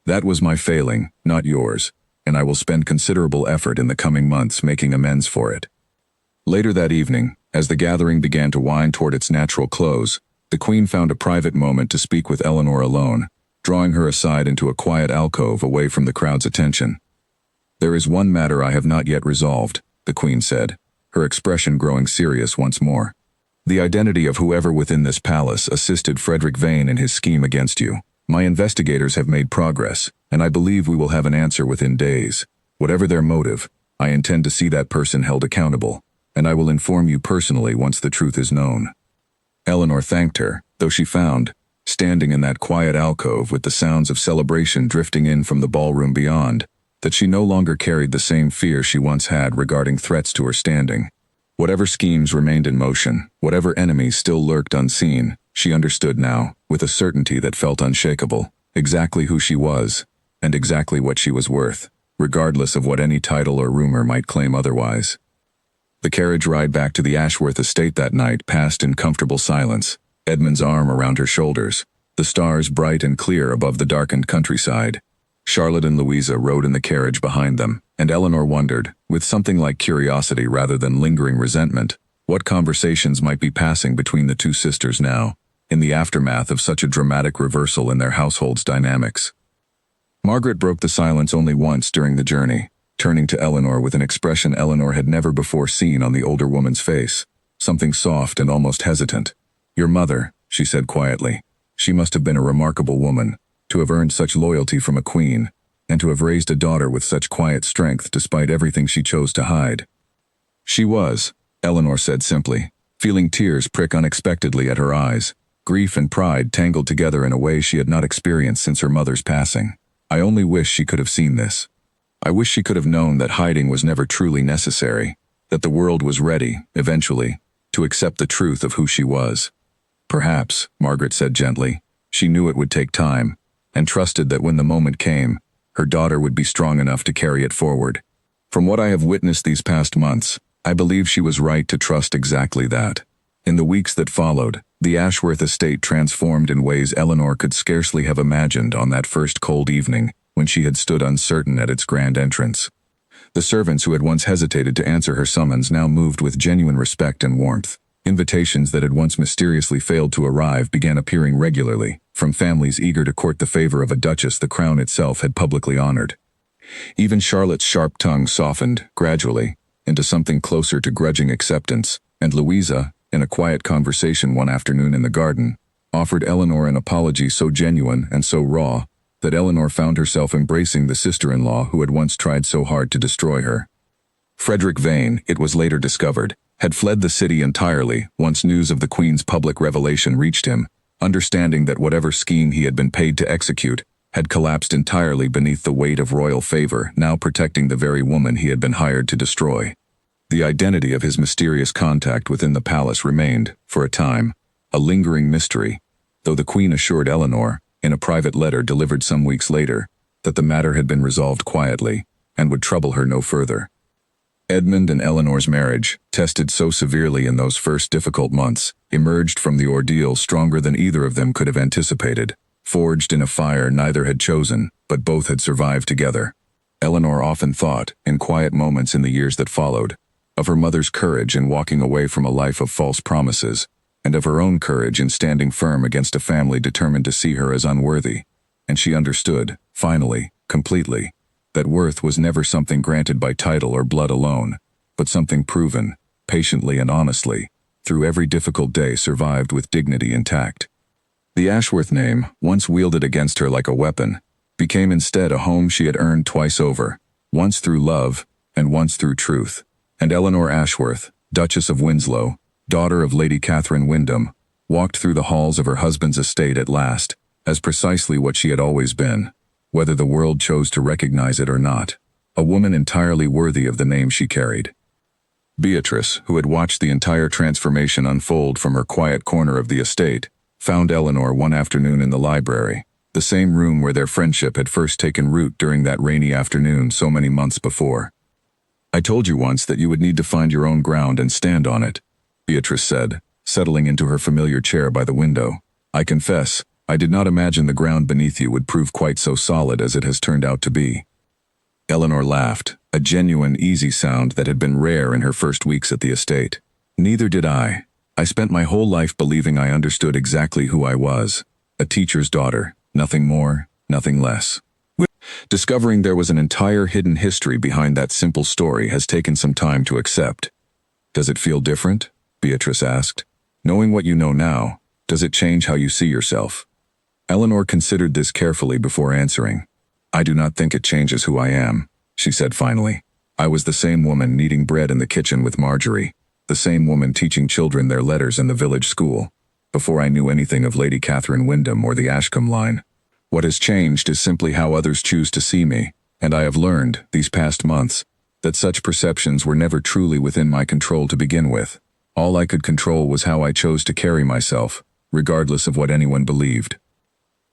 That was my failing, not yours, and I will spend considerable effort in the coming months making amends for it." Later that evening, as the gathering began to wind toward its natural close, the Queen found a private moment to speak with Eleanor alone, drawing her aside into a quiet alcove away from the crowd's attention. "There is one matter I have not yet resolved," the Queen said, her expression growing serious once more. "The identity of whoever within this palace assisted Frederick Vane in his scheme against you. My investigators have made progress, and I believe we will have an answer within days. Whatever their motive, I intend to see that person held accountable, and I will inform you personally once the truth is known." Eleanor thanked her, though she found, standing in that quiet alcove with the sounds of celebration drifting in from the ballroom beyond, that she no longer carried the same fear she once had regarding threats to her standing. Whatever schemes remained in motion, whatever enemies still lurked unseen, she understood now, with a certainty that felt unshakable, exactly who she was, and exactly what she was worth, regardless of what any title or rumor might claim otherwise. The carriage ride back to the Ashworth estate that night passed in comfortable silence, Edmund's arm around her shoulders, the stars bright and clear above the darkened countryside. Charlotte and Louisa rode in the carriage behind them, and Eleanor wondered, with something like curiosity rather than lingering resentment, what conversations might be passing between the two sisters now, in the aftermath of such a dramatic reversal in their household's dynamics. Margaret broke the silence only once during the journey, turning to Eleanor with an expression Eleanor had never before seen on the older woman's face, something soft and almost hesitant. "Your mother," she said quietly. "She must have been a remarkable woman, to have earned such loyalty from a queen, and to have raised a daughter with such quiet strength despite everything she chose to hide." "She was," Eleanor said simply, feeling tears prick unexpectedly at her eyes, grief and pride tangled together in a way she had not experienced since her mother's passing. "I only wish she could have seen this. I wish she could have known that hiding was never truly necessary, that the world was ready, eventually, to accept the truth of who she was." "Perhaps," Margaret said gently, "she knew it would take time, and trusted that when the moment came, her daughter would be strong enough to carry it forward. From what I have witnessed these past months, I believe she was right to trust exactly that." In the weeks that followed, the Ashworth estate transformed in ways Eleanor could scarcely have imagined on that first cold evening when she had stood uncertain at its grand entrance. The servants who had once hesitated to answer her summons now moved with genuine respect and warmth. Invitations that had once mysteriously failed to arrive began appearing regularly, from families eager to court the favor of a duchess the crown itself had publicly honored. Even Charlotte's sharp tongue softened, gradually, into something closer to grudging acceptance, and Louisa, in a quiet conversation one afternoon in the garden, offered Eleanor an apology so genuine and so raw that Eleanor found herself embracing the sister-in-law who had once tried so hard to destroy her. Frederick Vane, it was later discovered, had fled the city entirely once news of the Queen's public revelation reached him, understanding that whatever scheme he had been paid to execute had collapsed entirely beneath the weight of royal favor now protecting the very woman he had been hired to destroy. The identity of his mysterious contact within the palace remained, for a time, a lingering mystery, though the Queen assured Eleanor, in a private letter delivered some weeks later, that the matter had been resolved quietly and would trouble her no further. Edmund and Eleanor's marriage, tested so severely in those first difficult months, emerged from the ordeal stronger than either of them could have anticipated, forged in a fire neither had chosen, but both had survived together. Eleanor often thought, in quiet moments in the years that followed, of her mother's courage in walking away from a life of false promises, and of her own courage in standing firm against a family determined to see her as unworthy. And she understood, finally, completely, that worth was never something granted by title or blood alone, but something proven, patiently and honestly, through every difficult day survived with dignity intact. The Ashworth name, once wielded against her like a weapon, became instead a home she had earned twice over, once through love, and once through truth. And Eleanor Ashworth, Duchess of Winslow, daughter of Lady Catherine Wyndham, walked through the halls of her husband's estate at last, as precisely what she had always been, whether the world chose to recognize it or not, a woman entirely worthy of the name she carried. Beatrice, who had watched the entire transformation unfold from her quiet corner of the estate, found Eleanor one afternoon in the library, the same room where their friendship had first taken root during that rainy afternoon so many months before. "I told you once that you would need to find your own ground and stand on it," Beatrice said, settling into her familiar chair by the window. "I confess, I did not imagine the ground beneath you would prove quite so solid as it has turned out to be." Eleanor laughed, a genuine, easy sound that had been rare in her first weeks at the estate. "Neither did I. I spent my whole life believing I understood exactly who I was, a teacher's daughter, nothing more, nothing less. Discovering there was an entire hidden history behind that simple story has taken some time to accept." "Does it feel different?" Beatrice asked. "Knowing what you know now, does it change how you see yourself?" Eleanor considered this carefully before answering. "I do not think it changes who I am," she said finally. "I was the same woman kneading bread in the kitchen with Marjorie, the same woman teaching children their letters in the village school, before I knew anything of Lady Catherine Wyndham or the Ashcombe line. What has changed is simply how others choose to see me, and I have learned, these past months, that such perceptions were never truly within my control to begin with. All I could control was how I chose to carry myself, regardless of what anyone believed."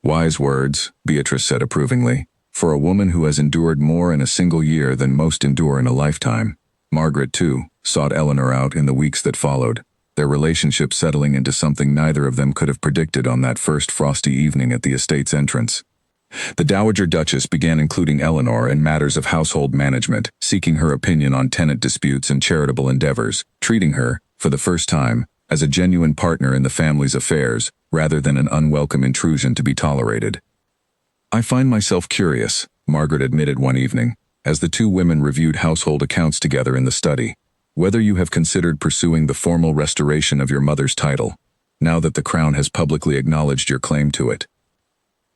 "Wise words," Beatrice said approvingly, "for a woman who has endured more in a single year than most endure in a lifetime." Margaret, too, sought Eleanor out in the weeks that followed, their relationship settling into something neither of them could have predicted on that first frosty evening at the estate's entrance. The Dowager Duchess began including Eleanor in matters of household management, seeking her opinion on tenant disputes and charitable endeavors, treating her, for the first time, as a genuine partner in the family's affairs, rather than an unwelcome intrusion to be tolerated. "I find myself curious," Margaret admitted one evening, as the two women reviewed household accounts together in the study, "whether you have considered pursuing the formal restoration of your mother's title, now that the Crown has publicly acknowledged your claim to it."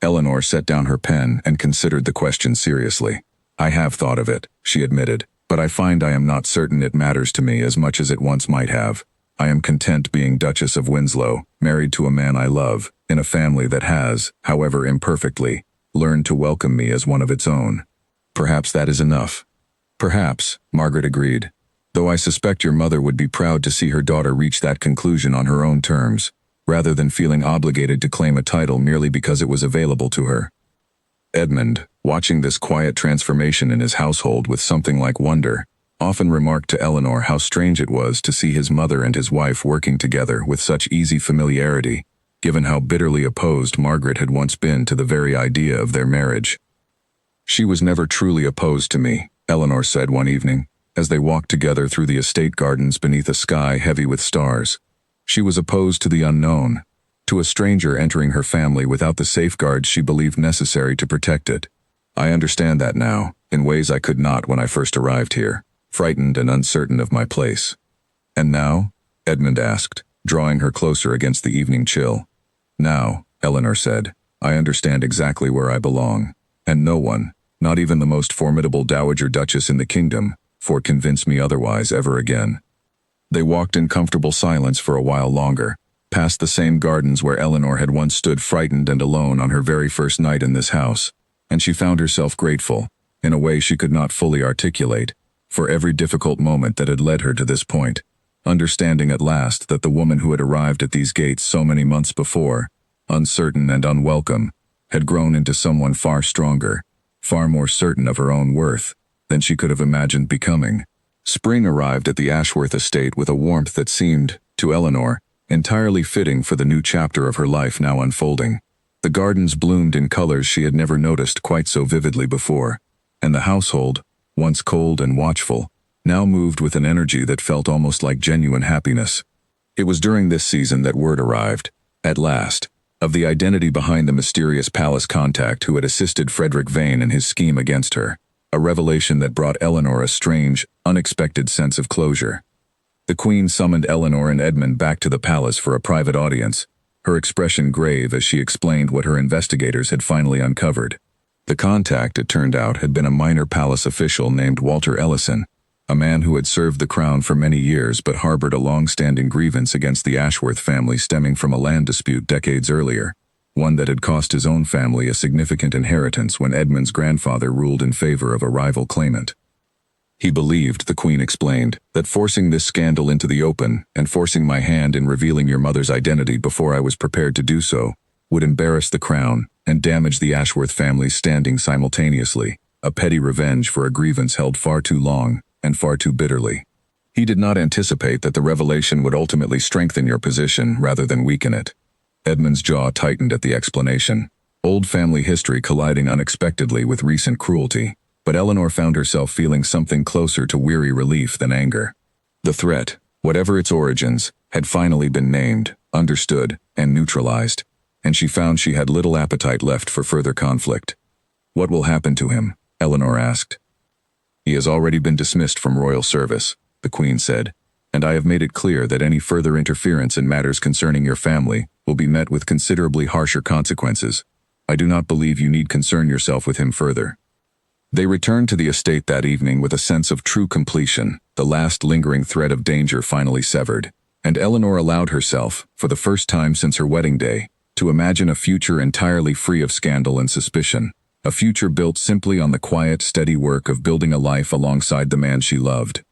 Eleanor set down her pen and considered the question seriously. "I have thought of it," she admitted, "but I find I am not certain it matters to me as much as it once might have. I am content being Duchess of Winslow, married to a man I love, in a family that has, however imperfectly, learned to welcome me as one of its own. Perhaps that is enough." "Perhaps," Margaret agreed, "though I suspect your mother would be proud to see her daughter reach that conclusion on her own terms, rather than feeling obligated to claim a title merely because it was available to her." Edmund, watching this quiet transformation in his household with something like wonder, often remarked to Eleanor how strange it was to see his mother and his wife working together with such easy familiarity, given how bitterly opposed Margaret had once been to the very idea of their marriage. "She was never truly opposed to me," Eleanor said one evening, as they walked together through the estate gardens beneath a sky heavy with stars. "She was opposed to the unknown, to a stranger entering her family without the safeguards she believed necessary to protect it. I understand that now, in ways I could not when I first arrived here, frightened and uncertain of my place." "And now?" Edmund asked, drawing her closer against the evening chill. "Now," Eleanor said, "I understand exactly where I belong, and no one, not even the most formidable Dowager Duchess in the kingdom, for convince me otherwise ever again." They walked in comfortable silence for a while longer, past the same gardens where Eleanor had once stood frightened and alone on her very first night in this house, and she found herself grateful, in a way she could not fully articulate, for every difficult moment that had led her to this point, understanding at last that the woman who had arrived at these gates so many months before, uncertain and unwelcome, had grown into someone far stronger, far more certain of her own worth, than she could have imagined becoming. Spring arrived at the Ashworth estate with a warmth that seemed, to Eleanor, entirely fitting for the new chapter of her life now unfolding. The gardens bloomed in colors she had never noticed quite so vividly before, and the household, once cold and watchful, now moved with an energy that felt almost like genuine happiness. It was during this season that word arrived, at last, of the identity behind the mysterious palace contact who had assisted Frederick Vane in his scheme against her, a revelation that brought Eleanor a strange, unexpected sense of closure. The Queen summoned Eleanor and Edmund back to the palace for a private audience, her expression grave as she explained what her investigators had finally uncovered. The contact, it turned out, had been a minor palace official named Walter Ellison, a man who had served the crown for many years but harbored a long-standing grievance against the Ashworth family stemming from a land dispute decades earlier, one that had cost his own family a significant inheritance when Edmund's grandfather ruled in favor of a rival claimant. He believed, the Queen explained, that forcing this scandal into the open and forcing my hand in revealing your mother's identity before I was prepared to do so would embarrass the crown and damage the Ashworth family's standing simultaneously, a petty revenge for a grievance held far too long and far too bitterly. He did not anticipate that the revelation would ultimately strengthen your position rather than weaken it. Edmund's jaw tightened at the explanation, old family history colliding unexpectedly with recent cruelty, but Eleanor found herself feeling something closer to weary relief than anger. The threat, whatever its origins, had finally been named, understood, and neutralized, and she found she had little appetite left for further conflict. "What will happen to him?" Eleanor asked. "He has already been dismissed from royal service," the Queen said, "and I have made it clear that any further interference in matters concerning your family will be met with considerably harsher consequences. I do not believe you need concern yourself with him further." They returned to the estate that evening with a sense of true completion, the last lingering thread of danger finally severed, and Eleanor allowed herself, for the first time since her wedding day, to imagine a future entirely free of scandal and suspicion, a future built simply on the quiet, steady work of building a life alongside the man she loved.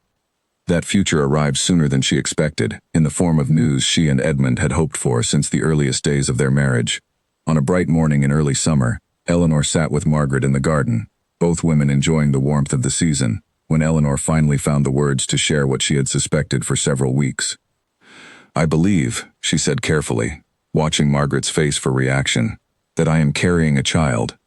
That future arrived sooner than she expected, in the form of news she and Edmund had hoped for since the earliest days of their marriage. On a bright morning in early summer, Eleanor sat with Margaret in the garden, both women enjoying the warmth of the season, when Eleanor finally found the words to share what she had suspected for several weeks. "I believe," she said carefully, watching Margaret's face for reaction, "that I am carrying a child.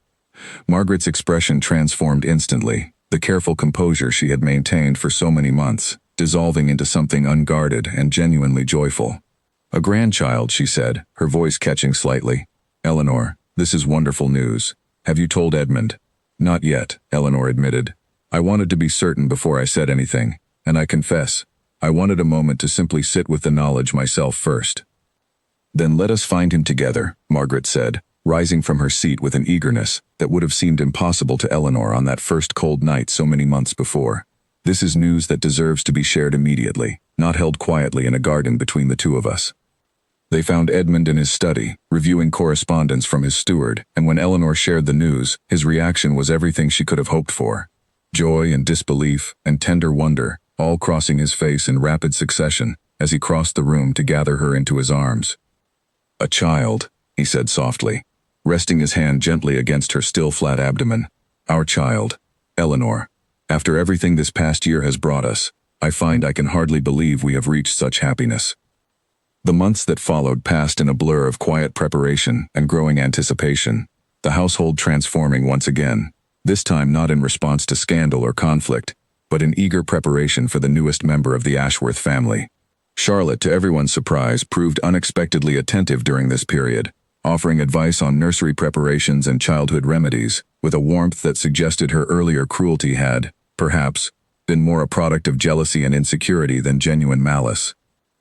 Margaret's expression transformed instantly, the careful composure she had maintained for so many months, dissolving into something unguarded and genuinely joyful. "A grandchild," she said, her voice catching slightly. "Eleanor, this is wonderful news. Have you told Edmund?" "Not yet," Eleanor admitted. "I wanted to be certain before I said anything, and I confess, I wanted a moment to simply sit with the knowledge myself first." "Then let us find him together," Margaret said, rising from her seat with an eagerness that would have seemed impossible to Eleanor on that first cold night so many months before. "This is news that deserves to be shared immediately, not held quietly in a garden between the two of us." They found Edmund in his study, reviewing correspondence from his steward, and when Eleanor shared the news, his reaction was everything she could have hoped for. Joy and disbelief and tender wonder, all crossing his face in rapid succession as he crossed the room to gather her into his arms. "A child," he said softly, resting his hand gently against her still flat abdomen. "Our child, Eleanor. After everything this past year has brought us, I find I can hardly believe we have reached such happiness." The months that followed passed in a blur of quiet preparation and growing anticipation, the household transforming once again, this time not in response to scandal or conflict, but in eager preparation for the newest member of the Ashworth family. Charlotte, to everyone's surprise, proved unexpectedly attentive during this period, offering advice on nursery preparations and childhood remedies, with a warmth that suggested her earlier cruelty had, perhaps, been more a product of jealousy and insecurity than genuine malice.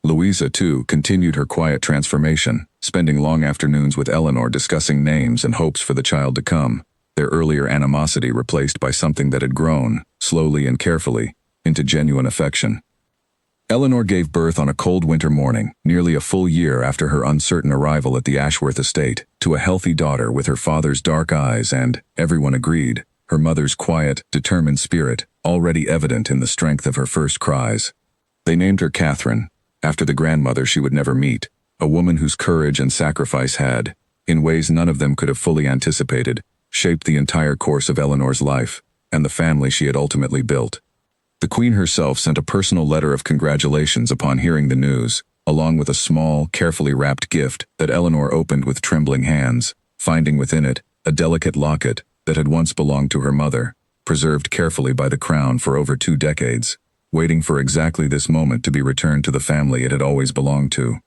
Louisa, too, continued her quiet transformation, spending long afternoons with Eleanor discussing names and hopes for the child to come, their earlier animosity replaced by something that had grown, slowly and carefully, into genuine affection. Eleanor gave birth on a cold winter morning, nearly a full year after her uncertain arrival at the Ashworth estate, to a healthy daughter with her father's dark eyes and, everyone agreed, her mother's quiet, determined spirit, already evident in the strength of her first cries. They named her Catherine, after the grandmother she would never meet, a woman whose courage and sacrifice had, in ways none of them could have fully anticipated, shaped the entire course of Eleanor's life, and the family she had ultimately built. The Queen herself sent a personal letter of congratulations upon hearing the news, along with a small, carefully wrapped gift that Eleanor opened with trembling hands, finding within it a delicate locket that had once belonged to her mother, preserved carefully by the crown for over 2 decades, waiting for exactly this moment to be returned to the family it had always belonged to.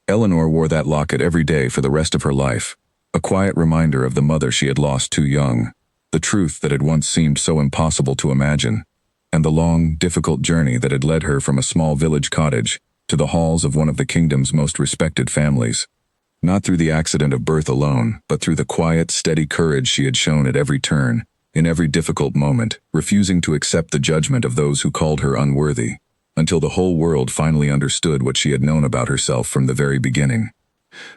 Eleanor wore that locket every day for the rest of her life, a quiet reminder of the mother she had lost too young, the truth that had once seemed so impossible to imagine, and the long, difficult journey that had led her from a small village cottage to the halls of one of the kingdom's most respected families. Not through the accident of birth alone, but through the quiet, steady courage she had shown at every turn, in every difficult moment, refusing to accept the judgment of those who called her unworthy, until the whole world finally understood what she had known about herself from the very beginning.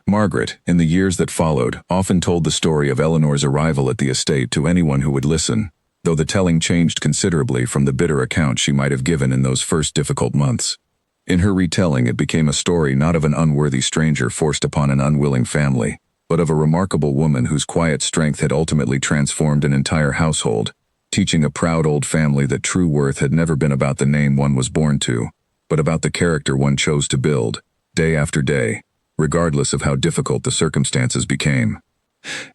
Margaret, in the years that followed, often told the story of Eleanor's arrival at the estate to anyone who would listen, though the telling changed considerably from the bitter account she might have given in those first difficult months. In her retelling, it became a story not of an unworthy stranger forced upon an unwilling family, but of a remarkable woman whose quiet strength had ultimately transformed an entire household, teaching a proud old family that true worth had never been about the name one was born to, but about the character one chose to build, day after day, regardless of how difficult the circumstances became.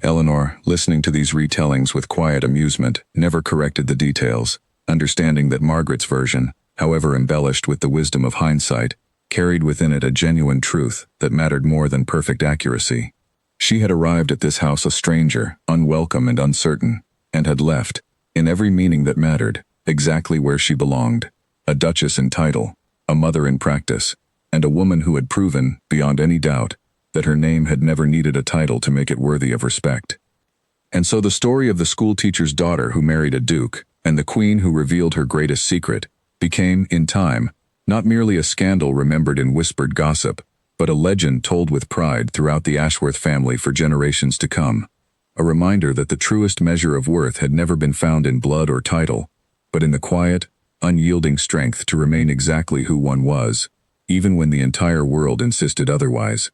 Eleanor, listening to these retellings with quiet amusement, never corrected the details, understanding that Margaret's version, however embellished with the wisdom of hindsight, carried within it a genuine truth that mattered more than perfect accuracy. She had arrived at this house a stranger, unwelcome and uncertain, and had left, in every meaning that mattered, exactly where she belonged, a duchess in title, a mother in practice, and a woman who had proven, beyond any doubt, that her name had never needed a title to make it worthy of respect. And so the story of the schoolteacher's daughter who married a duke, and the queen who revealed her greatest secret, became, in time, not merely a scandal remembered in whispered gossip, but a legend told with pride throughout the Ashworth family for generations to come, a reminder that the truest measure of worth had never been found in blood or title, but in the quiet, unyielding strength to remain exactly who one was, even when the entire world insisted otherwise.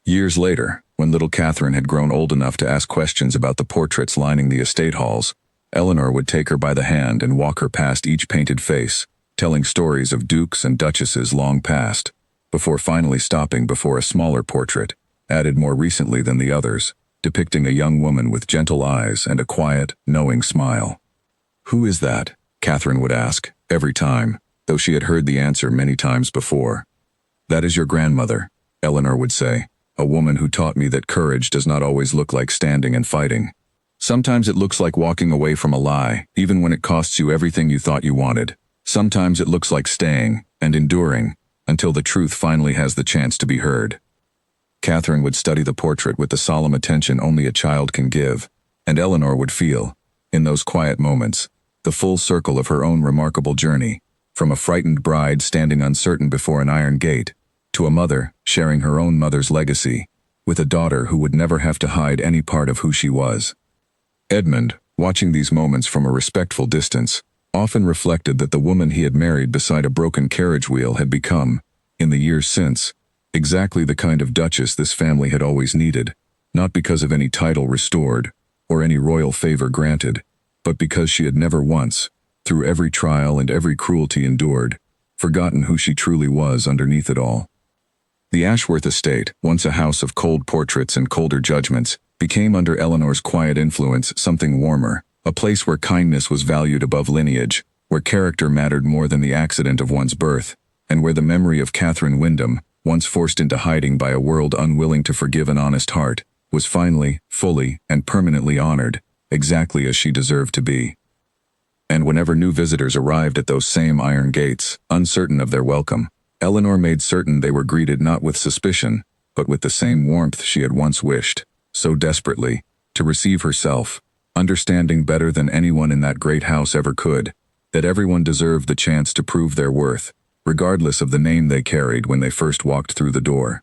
Years later, when little Catherine had grown old enough to ask questions about the portraits lining the estate halls, Eleanor would take her by the hand and walk her past each painted face, telling stories of dukes and duchesses long past, before finally stopping before a smaller portrait, added more recently than the others, depicting a young woman with gentle eyes and a quiet, knowing smile. "Who is that?" Catherine would ask, every time, though she had heard the answer many times before. "That is your grandmother," Eleanor would say, "a woman who taught me that courage does not always look like standing and fighting. Sometimes it looks like walking away from a lie, even when it costs you everything you thought you wanted. Sometimes it looks like staying and enduring until the truth finally has the chance to be heard." Catherine would study the portrait with the solemn attention only a child can give, and Eleanor would feel, in those quiet moments, the full circle of her own remarkable journey, from a frightened bride standing uncertain before an iron gate, to a mother sharing her own mother's legacy, with a daughter who would never have to hide any part of who she was. Edmund, watching these moments from a respectful distance, often reflected that the woman he had married beside a broken carriage wheel had become, in the years since, exactly the kind of duchess this family had always needed, not because of any title restored or any royal favor granted, but because she had never once, through every trial and every cruelty endured, forgotten who she truly was underneath it all. The Ashworth estate, once a house of cold portraits and colder judgments, became under Eleanor's quiet influence something warmer, a place where kindness was valued above lineage, where character mattered more than the accident of one's birth, and where the memory of Catherine Wyndham, once forced into hiding by a world unwilling to forgive an honest heart, was finally, fully, and permanently honored, exactly as she deserved to be. And whenever new visitors arrived at those same iron gates, uncertain of their welcome, Eleanor made certain they were greeted not with suspicion, but with the same warmth she had once wished, so desperately, to receive herself, understanding better than anyone in that great house ever could, that everyone deserved the chance to prove their worth, regardless of the name they carried when they first walked through the door.